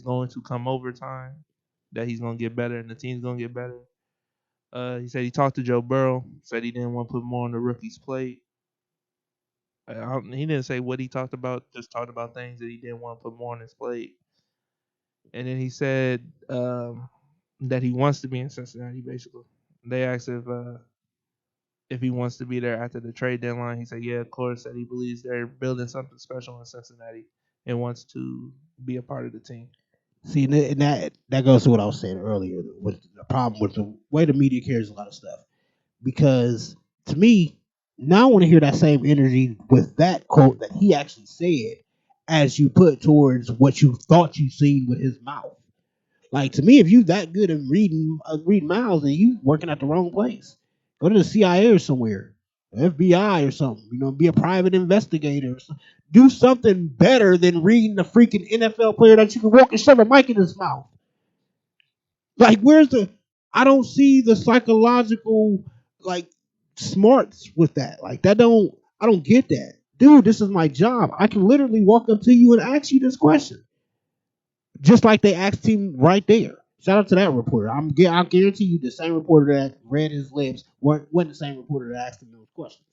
going to come overtime. That he's gonna get better and the team's gonna get better. He said he talked to Joe Burrow. Said he didn't want to put more on the rookie's plate. He didn't say what he talked about. Just talked about things that he didn't want to put more on his plate. And then he said that he wants to be in Cincinnati. Basically, they asked if he wants to be there after the trade deadline. He said, "Yeah, of course." That he believes they're building something special in Cincinnati and wants to be a part of the team. See, and that goes to what I was saying earlier. With the problem with the way the media carries a lot of stuff. Because to me, now I want to hear that same energy with that quote that he actually said, as you put towards what you thought you seen with his mouth. Like to me, if you that good at reading mouths, then you working at the wrong place. Go to the CIA or somewhere, FBI or something. Be a private investigator. Or something. Do something better than reading the freaking NFL player that you can walk and shove a mic in his mouth. Like, where's the? I don't see the psychological like smarts with that. Like that don't. I don't get that, dude. This is my job. I can literally walk up to you and ask you this question, just like they asked him right there. Shout out to that reporter. I guarantee you, the same reporter that read his lips wasn't the same reporter that asked him those questions.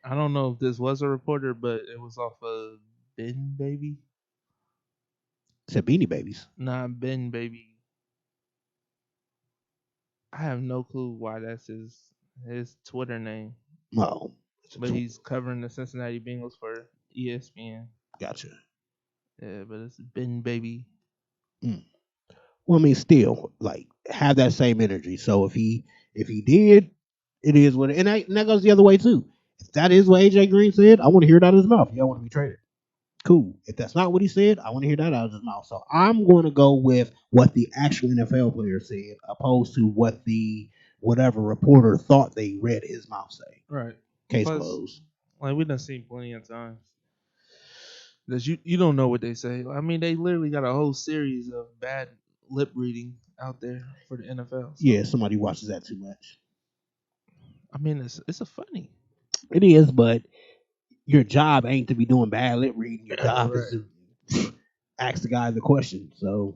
I don't know if this was a reporter, but it was off of Ben Baby. Said Beanie Babies. Not Ben Baby. I have no clue why that's his Twitter name, Oh, but he's covering the Cincinnati Bengals for ESPN. gotcha. Yeah, but it's Ben Baby. Mm. Well, I mean, still, like, have that same energy. So if he did, it is what, and that goes the other way too. If that is what AJ Green said, I want to hear it out of his mouth. Y'all want to be traded. Cool. If that's not what he said, I want to hear that out of his mouth. So I'm going to go with what the actual NFL player said, opposed to what the whatever reporter thought they read his mouth say. Right. Case Plus, closed. like we done seen plenty of times that you don't know what they say. I mean, they literally got a whole series of bad lip reading out there for the NFL. So, Yeah, somebody watches that too much. I mean, it's a funny. It is, but your job ain't to be doing bad lip reading. Your job is to ask the guy the question. So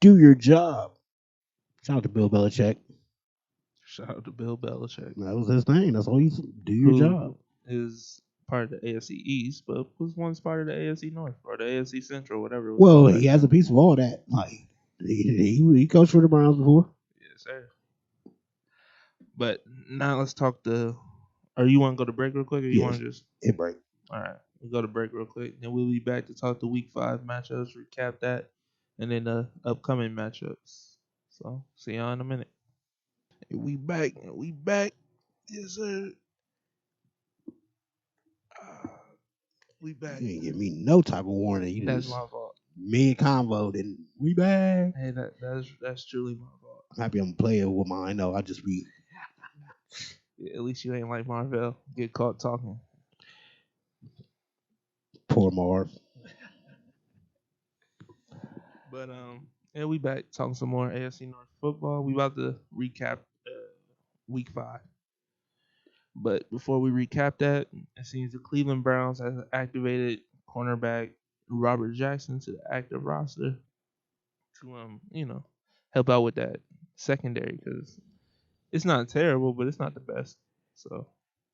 do your job. Shout out to Bill Belichick. Shout out to Bill Belichick, That was his thing. That's all you do your who job. is part of the AFC East, but was once part of the AFC North or the AFC Central, whatever it was Well, called he back has a then. piece of all that. Like he coached for the Browns before. Yes, sir. But now let's talk the. Or you want to go to break real quick, or you want Yes, to just? it break. All right, we'll go to break real quick. Then we'll be back to talk the Week 5 matchups, recap that, and then the upcoming matchups. So see y'all in a minute. We back. We back. Yes, sir. Ah, we back. You ain't give me no type of warning. You That's just my fault. mid convo, then we back. Hey, that's truly my fault. I'm happy I'm playing with mine. I know I just be Yeah, at least you ain't like Marvell. Get caught talking. poor Marv. But yeah, we back talking some more AFC North football. We about to recap Week 5. But before we recap that, it seems the Cleveland Browns has activated cornerback Robert Jackson to the active roster to help out with that secondary because it's not terrible, but it's not the best. So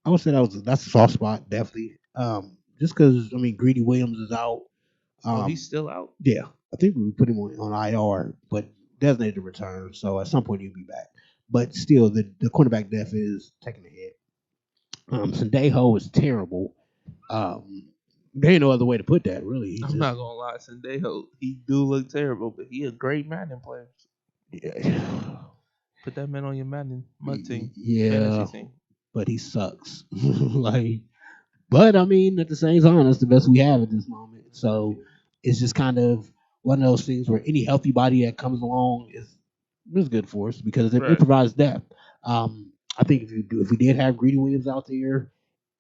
I would say that's a soft spot, definitely. Just because I mean Greedy Williams is out. he's still out. Yeah, I think we put him on IR, but designated to return. So at some point he'll be back. But still, the cornerback depth is taking a hit. Sendejo is terrible. There ain't no other way to put that, really. I'm not gonna lie, Sendejo, he do look terrible, but he a great Madden player. Yeah, Put that man on your Madden team, fantasy yeah, team. but he sucks. like, but I mean, at the same time, that's the best we have at this moment. So it's just kind of one of those things where any healthy body that comes along is good for us because it Right. provides depth. I think if we did have Greedy Williams out there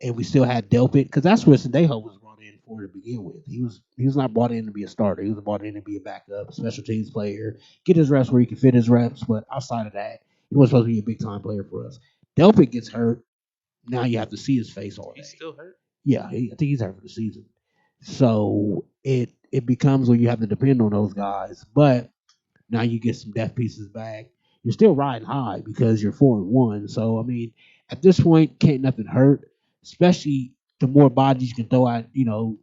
and we still had Delpit, because that's what Sendejo was brought in for to begin with. He was not brought in to be a starter. He was brought in to be a backup, special teams player, get his reps where he can fit his reps. But outside of that, he was supposed to be a big time player for us. Delpit gets hurt. Now you have to see his face all day. He's still hurt. Yeah, I think he's out for the season. So it becomes where you have to depend on those guys. But now you get some depth pieces back. You're still riding high because you're 4-1. So I mean, at this point, can't nothing hurt. Especially the more bodies you can throw out, the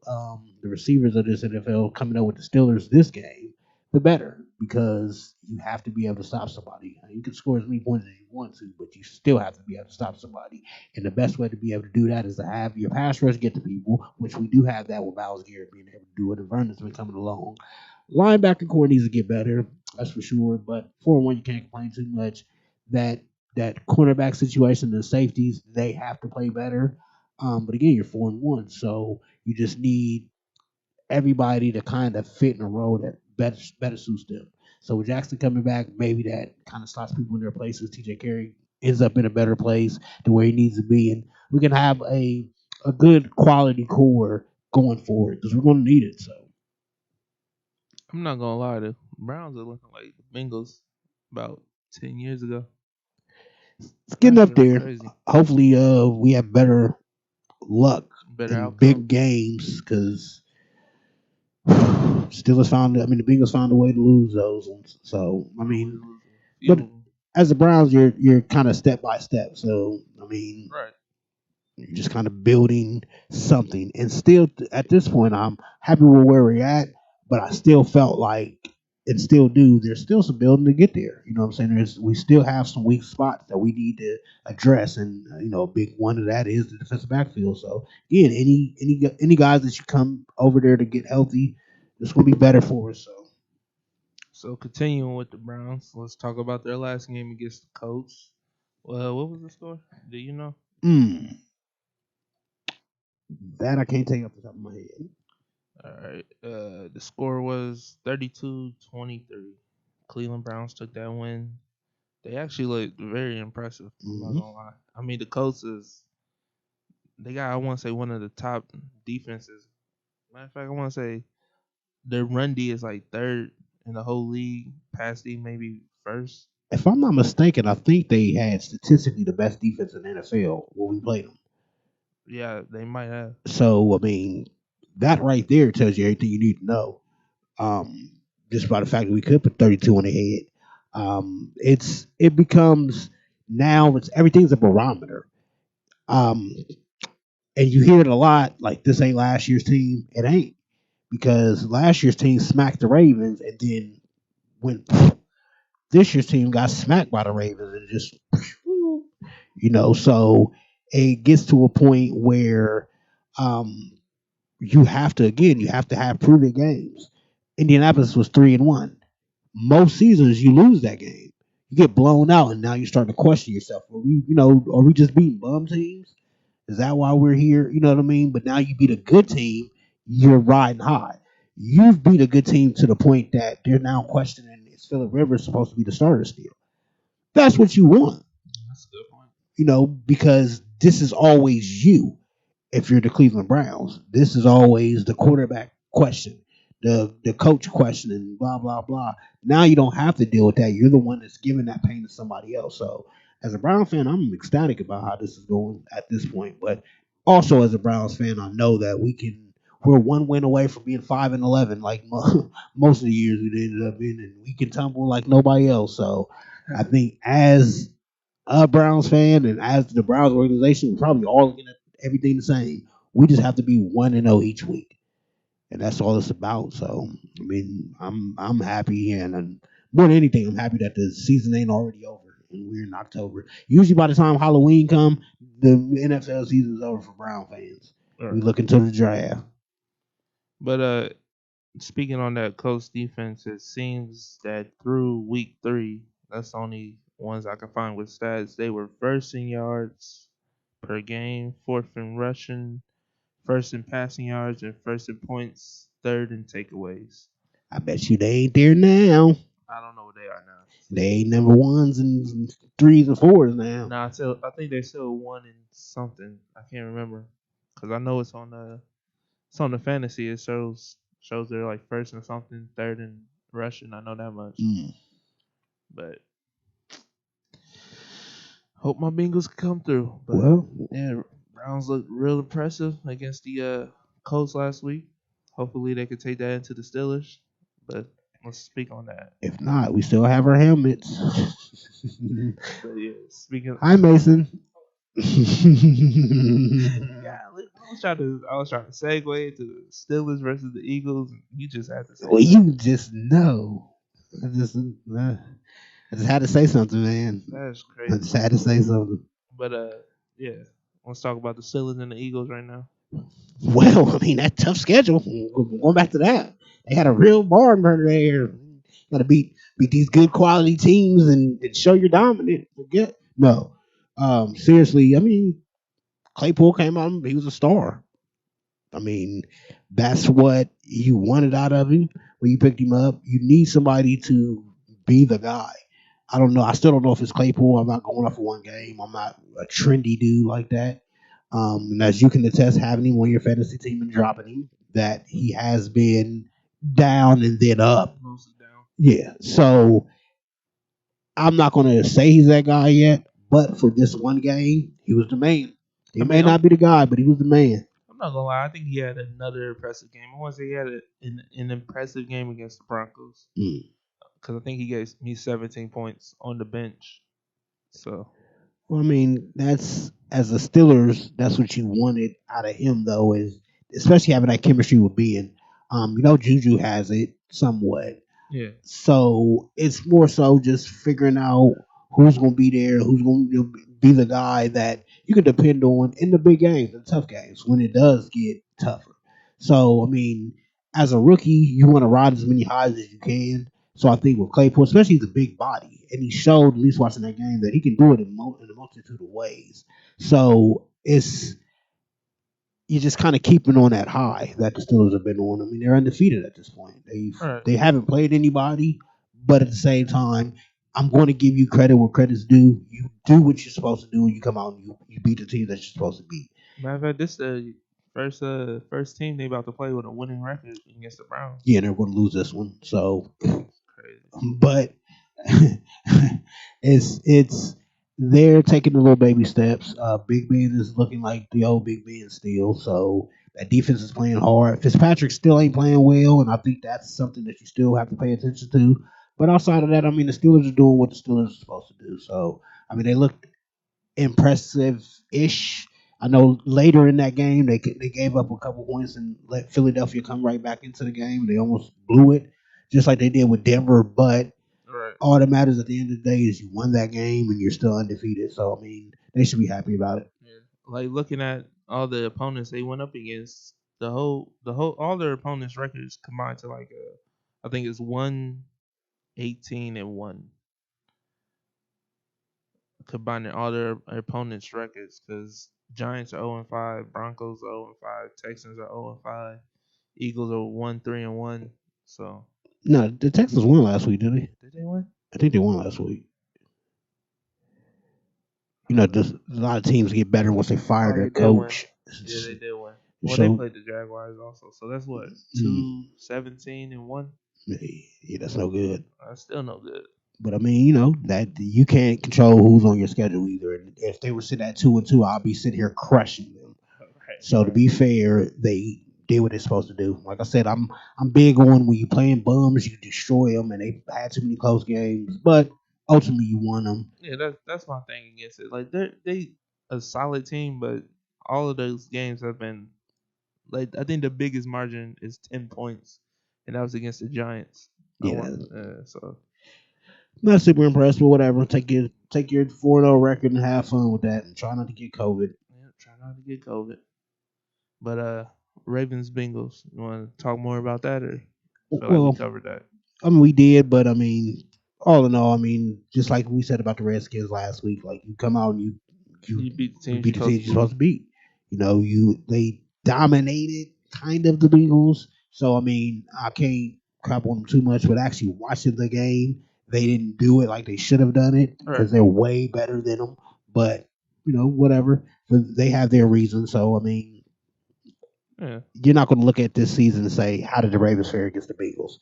receivers of this NFL coming up with the Steelers this game, the better because you have to be able to stop somebody. You can score as many points as you want to, but you still have to be able to stop somebody. And the best way to be able to do that is to have your pass rush get to people, which we do have that with Miles Garrett being able to do it, and Vernon's been coming along. Linebacker core needs to get better, that's for sure. But 4-1, you can't complain too much. That cornerback situation, the safeties, they have to play better. But again, you're 4-1, so you just need everybody to kind of fit in a role that better suits them. So with Jackson coming back, maybe that kind of slots people in their places. TJ Carey ends up in a better place to where he needs to be, and we can have a good quality core going forward because we're going to need it. So I'm not gonna lie, the Browns are looking like the Bengals about 10 years ago. it's getting Last up year was there. crazy. Hopefully, we have better luck Better in big outcomes. games because Steelers found. I mean, the Bengals found a way to lose those ones. So I Always mean, losing a few but of them. as the Browns, you're kind of step by step. So I mean, Right. you're just kind of building something. And still, at this point, I'm happy with where we're at, but I still felt like, and still do, there's still some building to get there. You know what I'm saying? We still have some weak spots that we need to address. And, a big one of that is the defensive backfield. So, again, any guys that you come over there to get healthy, it's going to be better for us. So, So continuing with the Browns, let's talk about their last game against the Colts. Well, what was the score? Do you know? mm, that I can't tell you off the top of my head. All right. The score was 32-23. Cleveland Browns took that win. They actually looked very impressive. I'm not Mm-hmm. gonna lie. I mean, the Colts they got, I want to say, one of the top defenses. Matter of fact, I want to say their run D is like third in the whole league. Pass D maybe first. If I'm not mistaken, I think they had statistically the best defense in the NFL when we played them. Yeah, they might have. So, I mean, that right there tells you everything you need to know. Um, just by the fact that we could put 32 on the head. It becomes now it's everything's a barometer. Um, And you hear it a lot, like this ain't last year's team. It ain't, because last year's team smacked the Ravens, and then when this year's team got smacked by the Ravens, and just so it gets to a point where um, you have to have proven games. Indianapolis was 3-1. Most seasons you lose that game, you get blown out, and now you're starting to question yourself. Are we just beating bum teams? Is that why we're here? You know what I mean? But now you beat a good team, you're riding high. You've beat a good team to the point that they're now questioning, is Phillip Rivers supposed to be the starter still? That's what you want, That's a good point. because this is always you. If you're the Cleveland Browns, this is always the quarterback question, the coach question, and blah blah blah. Now you don't have to deal with that. You're the one that's giving that pain to somebody else. So as a Brown fan, I'm ecstatic about how this is going at this point. But also as a Browns fan, I know that we're one win away from being 5-11, like most of the years we ended up in, and we can tumble like nobody else. So I think as a Browns fan and as the Browns organization, we're probably all looking at everything the same. We just have to be 1-0 each week, and that's all it's about. So, I mean, I'm happy, and more than anything, I'm happy that the season ain't already over and we're in October. Usually, by the time Halloween come, the NFL season is over for Brown fans. All We right. look into the draft. But speaking on that Colts defense, it seems that through week 3, that's the only ones I can find with stats. They were first in yards per game, fourth in rushing, first in passing yards, and first in points, third in takeaways. I bet you they ain't there now. I don't know what they are now. They ain't number ones and threes and fours now. No, I think they still one in something. I can't remember because I know it's on the fantasy. It shows they're like first in something, third in rushing. I know that much. Mm. But hope my Bengals come through. But Well, yeah, Browns looked real impressive against the Colts last week. Hopefully they could take that into the Steelers. But let's speak on that. if not, we still have our helmets. But yeah, speaking. Hi, Mason. Yeah, I was trying to segue to the Steelers versus the Eagles. You just had to say Well, something. you just know. I just had to say something, man. That's I crazy. just had to say something. But yeah, let's talk about the Steelers and the Eagles right now. Well, I mean, that tough schedule. Going back to that, they had a real barn burner there. Got to beat these good quality teams and show you're dominant. Forget no. Seriously, I mean, Claypool came out. He was a star. I mean, that's what you wanted out of him when you picked him up. You need somebody to be the guy. I don't know. I still don't know if it's Claypool. I'm not going off of one game. I'm not a trendy dude like that. And as you can attest, having him on your fantasy team and dropping him, that he has been down and then up. Mostly down. Yeah. So I'm not going to say he's that guy yet, but for this one game, he was the man. He I may mean, not be the guy, but he was the man. I'm not gonna lie. I think he had another impressive game. I want to say he had an impressive game against the Broncos Mm. because I think he gave me 17 points on the bench. So Well, I mean, that's as the Steelers, that's what you wanted out of him, though, is especially having that chemistry with being. Juju has it somewhat, yeah, so it's more so just figuring out who's going to be there, who's going to be the guy that you can depend on in the big games, the tough games, when it does get tougher. So, I mean, as a rookie, you want to ride as many highs as you can. So I think with Claypool, especially he's a big body, and he showed at least watching that game that he can do it in a multitude of ways. So it's you're just kind of keeping on that high that the Steelers have been on. I mean, they're undefeated at this point. all right. They haven't played anybody, but at the same time, I'm going to give you credit where credit's due. You do what you're supposed to do, and you come out and you beat the team that you're supposed to beat. Matter of fact, this first team they about to play with a winning record against the Browns. Yeah, and they're going to lose this one. So, Crazy. but it's they're taking the little baby steps. Big Ben is looking like the old Big Ben still. So that defense is playing hard. Fitzpatrick still ain't playing well, and I think that's something that you still have to pay attention to. But outside of that, I mean, the Steelers are doing what the Steelers are supposed to do. So I mean, they look impressive ish. I know later in that game they gave up a couple points and let Philadelphia come right back into the game. They almost blew it, just like they did with Denver. But Right. all that matters at the end of the day is you won that game and you're still undefeated. So I mean, they should be happy about it. Yeah. Like looking at all the opponents they went up against, the whole all their opponents' records combined to like I think it's 1-18-1, combining all their opponents' records because Giants are 0-5, Broncos are 0-5, Texans are 0-5, Eagles are 1-3-1. So No, the Texans won last week, didn't they? did they win? I think they won last week. You know, Uh, just a lot of teams get better once they fire oh, their they did win. coach. Yeah, they did win. Well, they So, played the Jaguars also, so that's what mm, 2-17-1. yeah, that's no good. That's still no good. But I mean, you know that you can't control who's on your schedule either. And if they were sitting at 2-2, I'll be sitting here crushing them. Right, So to right. be fair, they did what they're supposed to do. Like I said, I'm big on when you playing bums, you destroy them, and they had too many close games. But ultimately, you won them. Yeah, that's my thing against it. Like they a solid team, but all of those games have been like I think the biggest margin is 10 points, and that was against the Giants. I Yeah, want so not super impressed, but whatever. Take your 4-0 record and have fun with that, and try not to get COVID. yeah, try not to get COVID. But Ravens Bengals. You want to talk more about that, or feel like we Well, covered that? I mean, we did, but I mean, all in all, I mean, just like we said about the Redskins last week, like you come out and you You beat the you team you're beat the supposed team to you're supposed beat. to beat. You know, they dominated kind of the Bengals. So I mean, I can't crap on them too much, but actually watching the game, they didn't do it like they should have done it All right. because they're way better than them. But you know, whatever. But they have their reasons. So I mean, Yeah. you're not going to look at this season and say, "How did the Ravens fare against the Bengals?"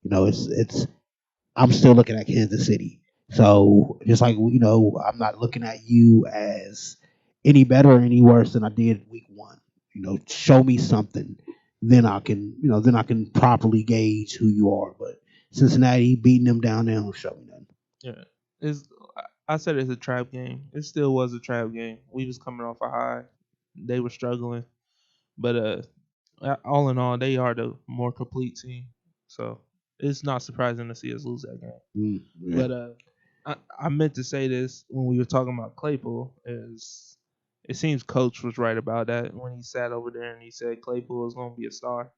You know, it's I'm still looking at Kansas City. So just like I'm not looking at you as any better or any worse than I did week one. You know, show me something, then I can properly gauge who you are. But Cincinnati beating them down there don't show me nothing. Yeah. It's I said it's a trap game. It still was a trap game. We was coming off a high. They were struggling. But all in all, they are the more complete team. So it's not surprising to see us lose that game. Yeah, But I meant to say this when we were talking about Claypool. Is it seems Coach was right about that when he sat over there and he said Claypool is going to be a star,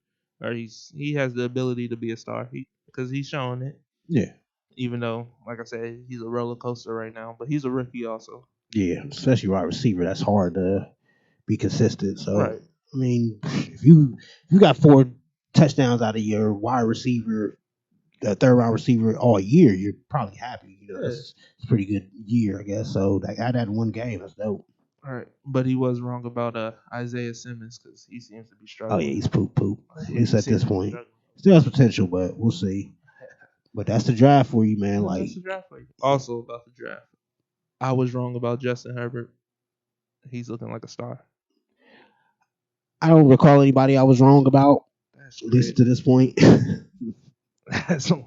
or he has the ability to be a star. Because he's showing it. yeah, Even though, like I said, he's a roller coaster right now, but he's a rookie also. yeah. Especially wide receiver, that's hard to be consistent. So Right. I mean, if you got 4 touchdowns out of your wide receiver, the third round receiver all year, you're probably happy. You know, Yeah. that's a pretty good year, I guess. So they had that in one game. That's dope. All right. But he was wrong about Isaiah Simmons because he seems to be Oh yeah, struggling. he's poop poop. At Yeah, least he at seems this to be point, struggling. still has potential, but we'll see. But that's the draft for you, man. Yeah, Like that's the draft for you. Also about the draft, I was wrong about Justin Herbert. He's looking like a star. I don't recall anybody I was wrong about, That's at least crazy. to this point. That's wild.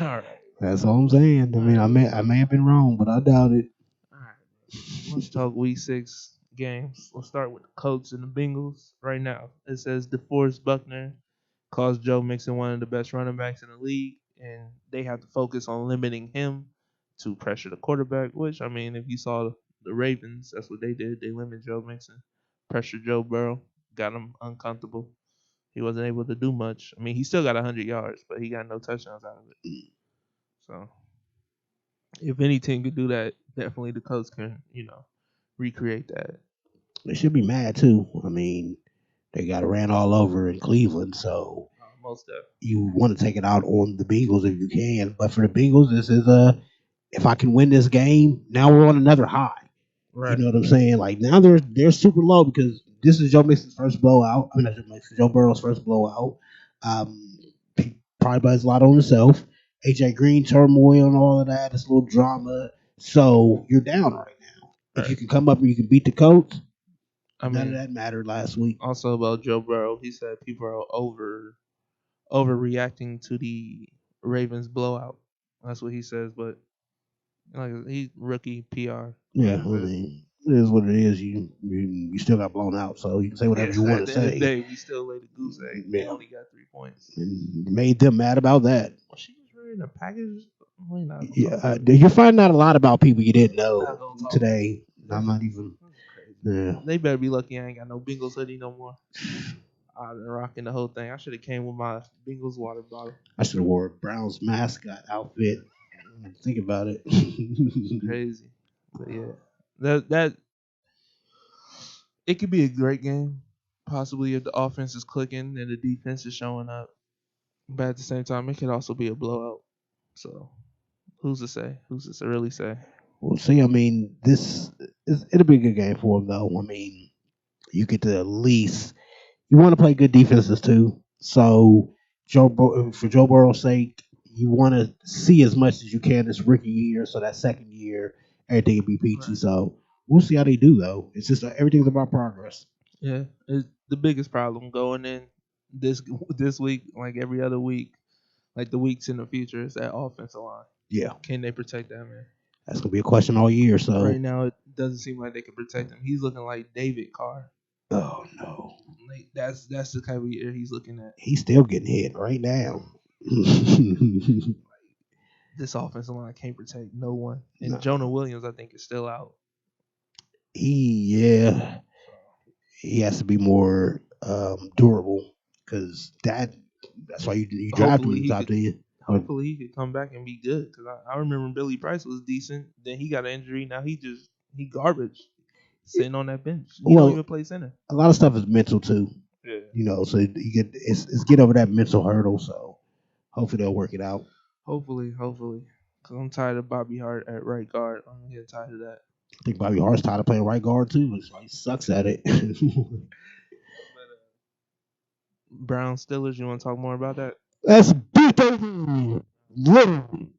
All right. That's all I'm saying. I All mean, right. Let's I talk. may have been wrong, but I doubt it. All right. Let's talk week 6 games. Let's start with the Colts and the Bengals right now. It says DeForest Buckner calls Joe Mixon one of the best running backs in the league, and they have to focus on limiting him to pressure the quarterback. Which I mean, if you saw the Ravens, that's what they did. They limited Joe Mixon, pressured Joe Burrow, got him uncomfortable. He wasn't able to do much. I mean, he still got 100 yards, but he got no touchdowns out of it. So if any team could do that, definitely the Colts can, recreate that. They should be mad too. I mean, they got ran all over in Cleveland, so Most of you want to take it out on the Bengals if you can. But for the Bengals, this is a if I can win this game, now we're on another high. You right. know what I'm saying? Like now they're super low because this is Joe Mixon's first blowout. I mean, not Joe Mixon, Joe Burrow's first blowout. He probably buys a lot on himself. AJ Green turmoil and all of that. It's a little drama. So you're down right now. If you Right. can come up and you can beat the Colts, I none of mean, that mattered last week. also about Joe Burrow, he said people are overreacting to the Ravens blowout. That's what he says, but like he rookie PR, Yeah, like I I said. mean, It is what it is. You still got blown out, so you can say whatever you want At to the end of the say. day, we still laid a goose egg. They Yeah, only got 3 points. and made them mad about that. Well, she was wearing a package. We not gonna talk Yeah, about it. you're finding out a lot about people you didn't Not know gonna talk today. about it. I'm not even. Crazy. Yeah, They better be lucky I ain't got no Bengals hoodie no more. I've been rocking the whole thing. I should have came with my Bengals water bottle. I should have wore Brown's mascot outfit. Think about it. Crazy, but yeah, that it could be a great game, possibly if the offense is clicking and the defense is showing up. But at the same time, it could also be a blowout. So who's to say? Who's to really say? Well, see, I mean, it'll be a good game for him, though. I mean, you get to at least you want to play good defenses too. So for Joe Burrow's sake, you want to see as much as you can this rookie year. So that second year, everything will be peachy. Right. So we'll see how they do, though. It's just everything's about progress. Yeah, it's the biggest problem going in this week, like every other week, like the weeks in the future, is that offensive line. Yeah, Can they protect that man? that's gonna be a question all year. So Right now, it doesn't seem like they can protect him. He's looking like David Carr. oh no, Like that's the type of year he's looking at. he's still getting hit right now. This offensive line can't protect no one. And No. Jonah Williams, I think, is still out. he has to be more durable because that's why you draft him Hopefully in the he top could. 10. Hopefully he could come back and be good. Because I remember Billy Price was decent. Then he got an injury. Now he garbage. Sitting on that bench. He don't even play center. A lot of stuff is mental too. Yeah. So it's get over that mental hurdle. So hopefully they'll work it out. Hopefully. Because I'm tired of Bobby Hart at right guard. I'm getting tired of that. I think Bobby Hart's tired of playing right guard too. He sucks at it. Brown Steelers, you want to talk more about that? Let's beat them. Literally.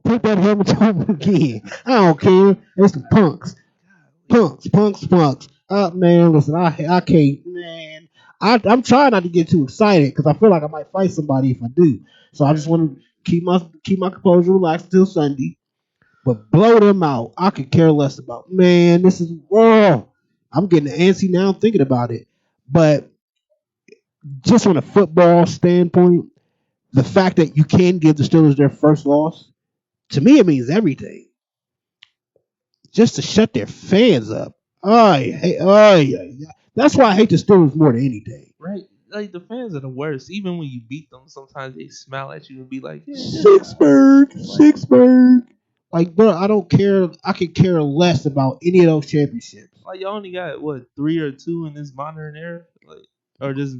Put that helmet on again. I don't care. It's the punks. Punks. Man, listen, I can't, man. I'm trying not to get too excited because I feel like I might fight somebody if I do. So I just want to keep my composure, relaxed until Sunday. But blow them out. I could care less about. Man, this is I'm getting antsy now thinking about it. But just on a football standpoint, the fact that you can give the Steelers their first loss, to me, it means everything. Just to shut their fans up. That's why I hate the Steelers more than anything. Right? Like the fans are the worst. Even when you beat them, sometimes they smile at you and be like, yeah, Sixburg. Like, bro, I don't care. I could care less about any of those championships. Like y'all only got what 3 or 2 in this modern era, like or this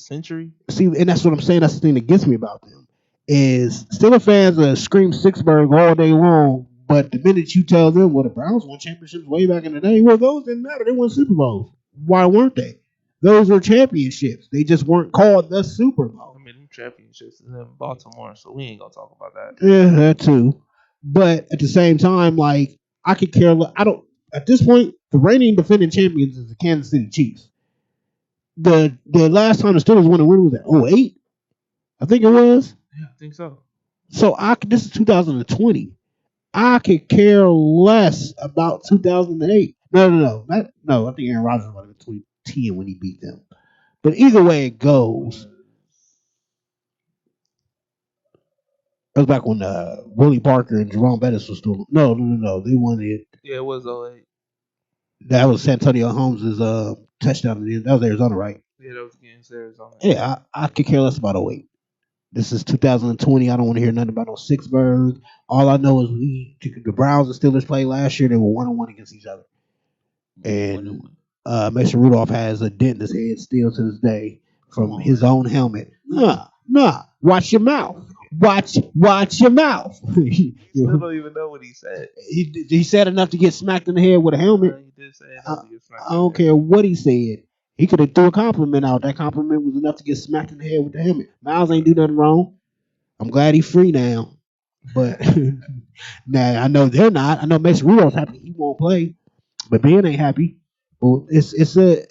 century. See, and that's what I'm saying. That's the thing that gets me about them is Steelers fans scream Sixburg all day long, but the minute you tell them, well, the Browns won championships way back in the day, well, those didn't matter. They won Super Bowls. Why weren't they? Those were championships. They just weren't called the Super Bowl. I mean, them championships is in Baltimore, so we ain't gonna talk about that. Yeah, that too. But at the same time, like I could care. I don't. At this point, the reigning defending champions is the Kansas City Chiefs. The last time the Steelers won a win was at 08. I think it was. Yeah, I think so. So this is 2020. I could care less about 2008. No. I think Aaron Rodgers was in 2010 when he beat them. But either way it goes, that was back when Willie Parker and Jerome Bettis was still. No. They won it. Yeah, it was 08. That was Santonio Holmes' touchdown. That was Arizona, right? Yeah, that was against Arizona. Yeah, I could care less about 08. This is 2020. I don't want to hear nothing about no Sixburg. All I know is the Browns and Steelers played last year. They were 1-1 against each other. And Mason Rudolph has a dent in his head still to this day from his own helmet. Nah. Watch your mouth. Watch your mouth. You still don't even know what he said. He said enough to get smacked in the head with a helmet. He did say enough to get smacked. I don't care what he said. He could have threw a compliment out. That compliment was enough to get smacked in the head with the helmet. Miles ain't do nothing wrong. I'm glad he's free now. But now I know they're not. I know Mason Rudolph's happy he won't play, but Ben ain't happy. Well, it's the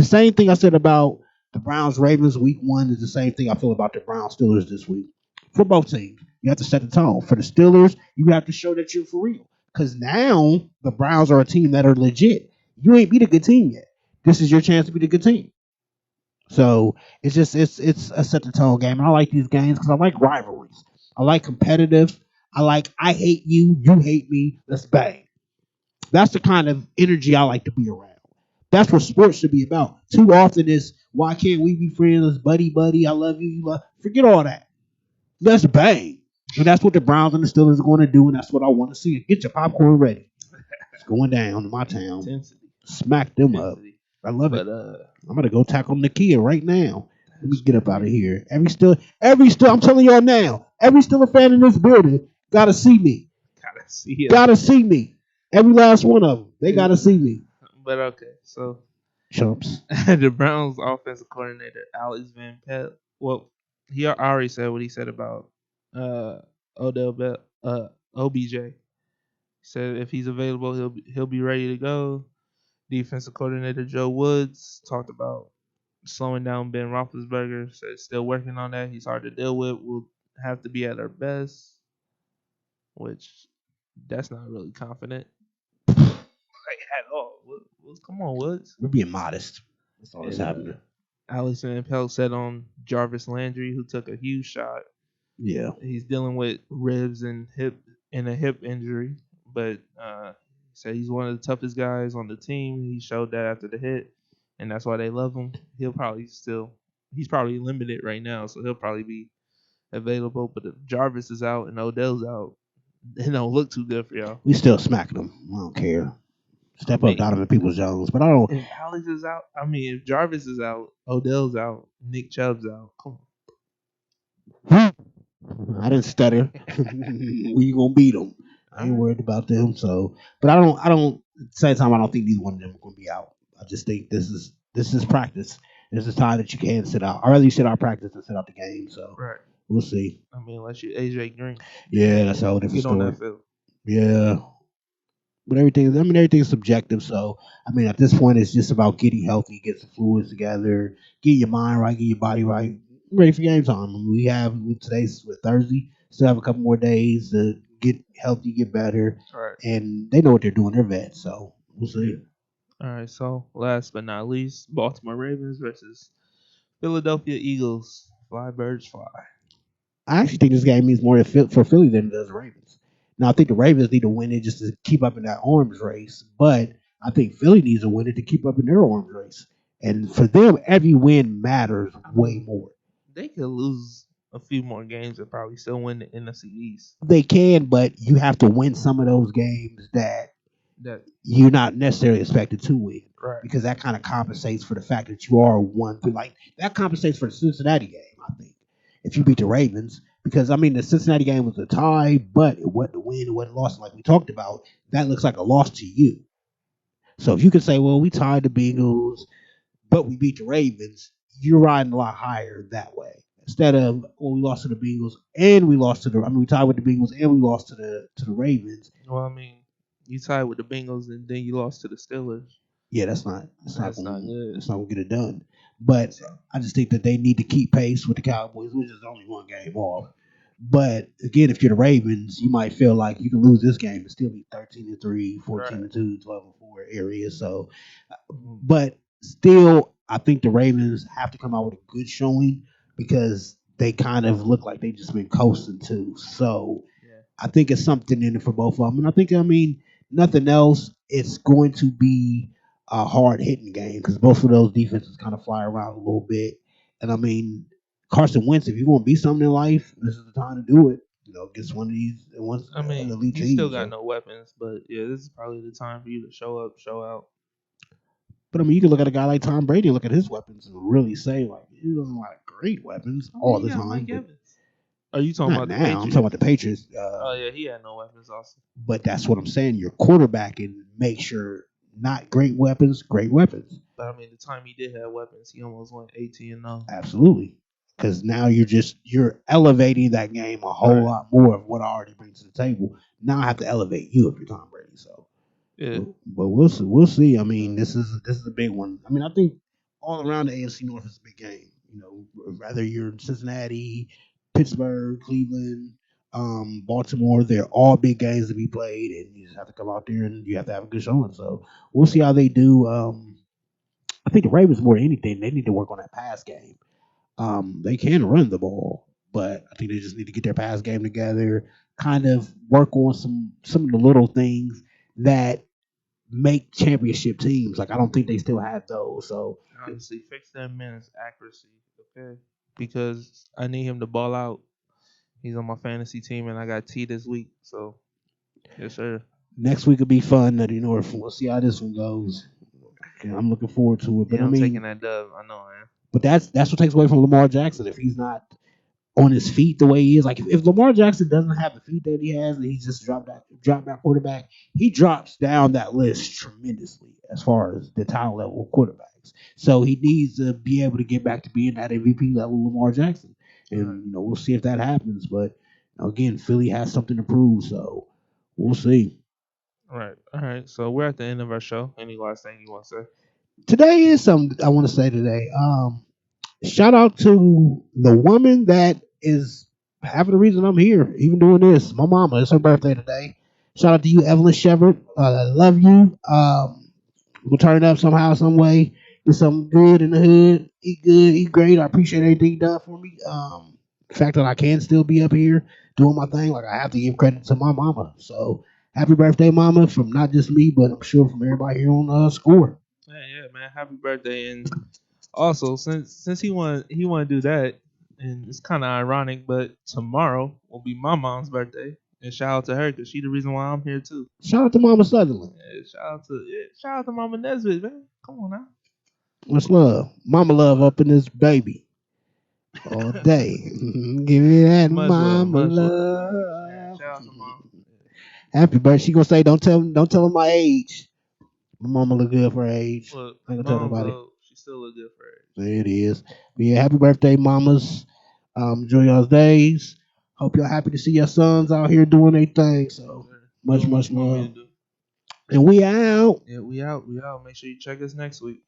same thing I said about the Browns Ravens week 1 is the same thing I feel about the Browns Steelers this week. For both teams, you have to set the tone. For the Steelers, you have to show that you're for real. Because now the Browns are a team that are legit. You ain't beat a good team yet. This is your chance to beat a good team. So it's just it's a set the tone game. And I like these games because I like rivalries. I like competitive. I like I hate you, you hate me. Let's bang. That's the kind of energy I like to be around. That's what sports should be about. Too often is why can't we be friends, buddy, buddy? I love you. You love. Forget all that. Let's bang. And that's what the Browns and the Steelers are going to do, and that's what I want to see. Get your popcorn ready. It's going down in my town. Intensity. Smack them up. Intensity. I love But it. I'm gonna go tackle Nakia right now. Let me that's get up out of crazy. here. Every still. I'm telling y'all now. Every Steeler fan in this building gotta see me. Gotta see it. Gotta see me. Every last one of them. They gotta see me. But okay, so Chumps. the Browns offensive coordinator Alex Van Pelt. Well, he already said what he said about uh Odell Bell, OBJ. He said if he's available, he'll be ready to go. Defensive coordinator Joe Woods talked about slowing down Ben Roethlisberger. Said still working on that. He's hard to deal with. We'll have to be at our best, which that's not really confident like at all. Come on, Woods. We're being modest. That's all that's And happening. Alex Van Pelt said on Jarvis Landry, who took a huge shot. Yeah. He's dealing with ribs and a hip injury, but said he's one of the toughest guys on the team. He showed that after the hit, and that's why they love him. He's probably limited right now, so he'll probably be available. But if Jarvis is out and Odell's out, it don't look too good for y'all. We still smacking them. I don't care. Step up Donovan Peoples Jones. But I don't. If Alex is out, if Jarvis is out, Odell's out, Nick Chubb's out. Come on. I didn't stutter. We gonna beat them. I ain't worried about them. So, but I don't. At the same time, I don't think neither one of them are gonna be out. I just think this is practice. This is time that you can sit out. I'd rather you sit out practice than sit out the game. So Right. we'll see. Unless you AJ Green. Yeah, that's a whole different Get on story. that field. Yeah. But everything's subjective. So, at this point, it's just about getting healthy, get some fluids together, get your mind right, get your body right, ready for game time. Today's Thursday, still have a couple more days to get healthy, get better, Right. and they know what they're doing. They're vets, so we'll see. All right. So last but not least, Baltimore Ravens versus Philadelphia Eagles. Fly birds fly. I actually think this game means more for Philly than it does the Ravens. Now, I think the Ravens need to win it just to keep up in that arms race, but I think Philly needs to win it to keep up in their arms race. And for them, every win matters way more. They could lose a few more games and probably still win the NFC East. They can, but you have to win some of those games that you're not necessarily expected to win. Right. Because that kind of compensates for the fact that you are one. Like that compensates for the Cincinnati game, I think. If you beat the Ravens, because the Cincinnati game was a tie, but it wasn't a win, it wasn't a loss, like we talked about. That looks like a loss to you. So if you can say, well, we tied the Bengals, but we beat the Ravens, you're riding a lot higher that way. Instead of, well, we lost to the Bengals and we lost to we tied with the Bengals and we lost to the Ravens. Well, you tied with the Bengals and then you lost to the Steelers. Yeah, that's not good. That's not gonna get it done. But I just think that they need to keep pace with the Cowboys, which is only one game off. But again, if you're the Ravens, you might feel like you can lose this game and still be 13-3, 14-2, 12-4 area. So, but still, I think the Ravens have to come out with a good showing because they kind of look like they just been coasting too. So, I think it's something in it for both of them. And I think, nothing else, it's going to be a hard hitting game because both of those defenses kind of fly around a little bit. And Carson Wentz, if you want to be something in life, this is the time to do it. Against one of these elite teams. You still got no weapons, but yeah, this is probably the time for you to show up, show out. But you can look at a guy like Tom Brady, look at his weapons, and really say like he doesn't have great weapons all the time. Are you talking about now? The Patriots? I'm talking about the Patriots. Oh yeah, he had no weapons also. But that's what I'm saying. Your quarterback and make sure not great weapons, great weapons. But the time he did have weapons, he almost went 18-0. Absolutely. Because now you're elevating that game a whole lot more of what I already bring to the table. Now I have to elevate you if you're Tom Brady. So yeah. But we'll see. We'll see. This is a big one. I think all around the AFC North is a big game. Whether you're in Cincinnati, Pittsburgh, Cleveland, Baltimore, they're all big games to be played, and you just have to come out there and you have to have a good showing. So we'll see how they do. I think the Ravens more than anything, they need to work on that pass game. They can run the ball, but I think they just need to get their pass game together, kind of work on some of the little things that make championship teams. Like I don't think they still have those. So Honestly, fix that man's accuracy, okay? Because I need him to ball out. He's on my fantasy team, and I got T this week. So, yes, sir. next week will be fun, Nutty North. We'll see how this one goes. Okay, I'm looking forward to it. But Yeah, I I'm taking mean, that dub. I know, man. but that's what takes away from Lamar Jackson if he's not on his feet the way he is. Like if Lamar Jackson doesn't have the feet that he has, and he's just drop back quarterback, he drops down that list tremendously as far as the talent level of quarterbacks. So he needs to be able to get back to being that MVP level Lamar Jackson, All right. and we'll see if that happens. But again, Philly has something to prove, so we'll see. All right. All right. So we're at the end of our show. Any last thing you want to say? Today is something I want to say today. Shout out to the woman that is half of the reason I'm here, even doing this. My mama, it's her birthday today. Shout out to you, Evelyn Shepard. I love you. We'll turn it up somehow, some way. Do something good in the hood. Eat good, eat great. I appreciate everything you done for me. The fact that I can still be up here doing my thing, like I have to give credit to my mama. So happy birthday, mama, from not just me, but I'm sure from everybody here on Score. Yeah, man. Happy birthday! And also, since he want to do that, and it's kind of ironic, but tomorrow will be my mom's birthday. And shout out to her because she the reason why I'm here too. Shout out to Mama Sutherland. Yeah, shout out to Mama Nesbitt, man. Come on now. Much love. Mama love up in this baby all day. Give me that Much love, mama much love. Yeah, love. shout out to mom. Happy birthday. She gonna say, don't tell her my age. My mama look good for her age. Look, I ain't gonna tell mom's nobody. old. She still look good for her. There it is. But yeah, happy birthday, mamas. Enjoy y'all's days. Hope y'all happy to see your sons out here doing their thing. So much, Doing what much you want me to love. do. And we out. Yeah, we out. We out. Make sure you check us next week.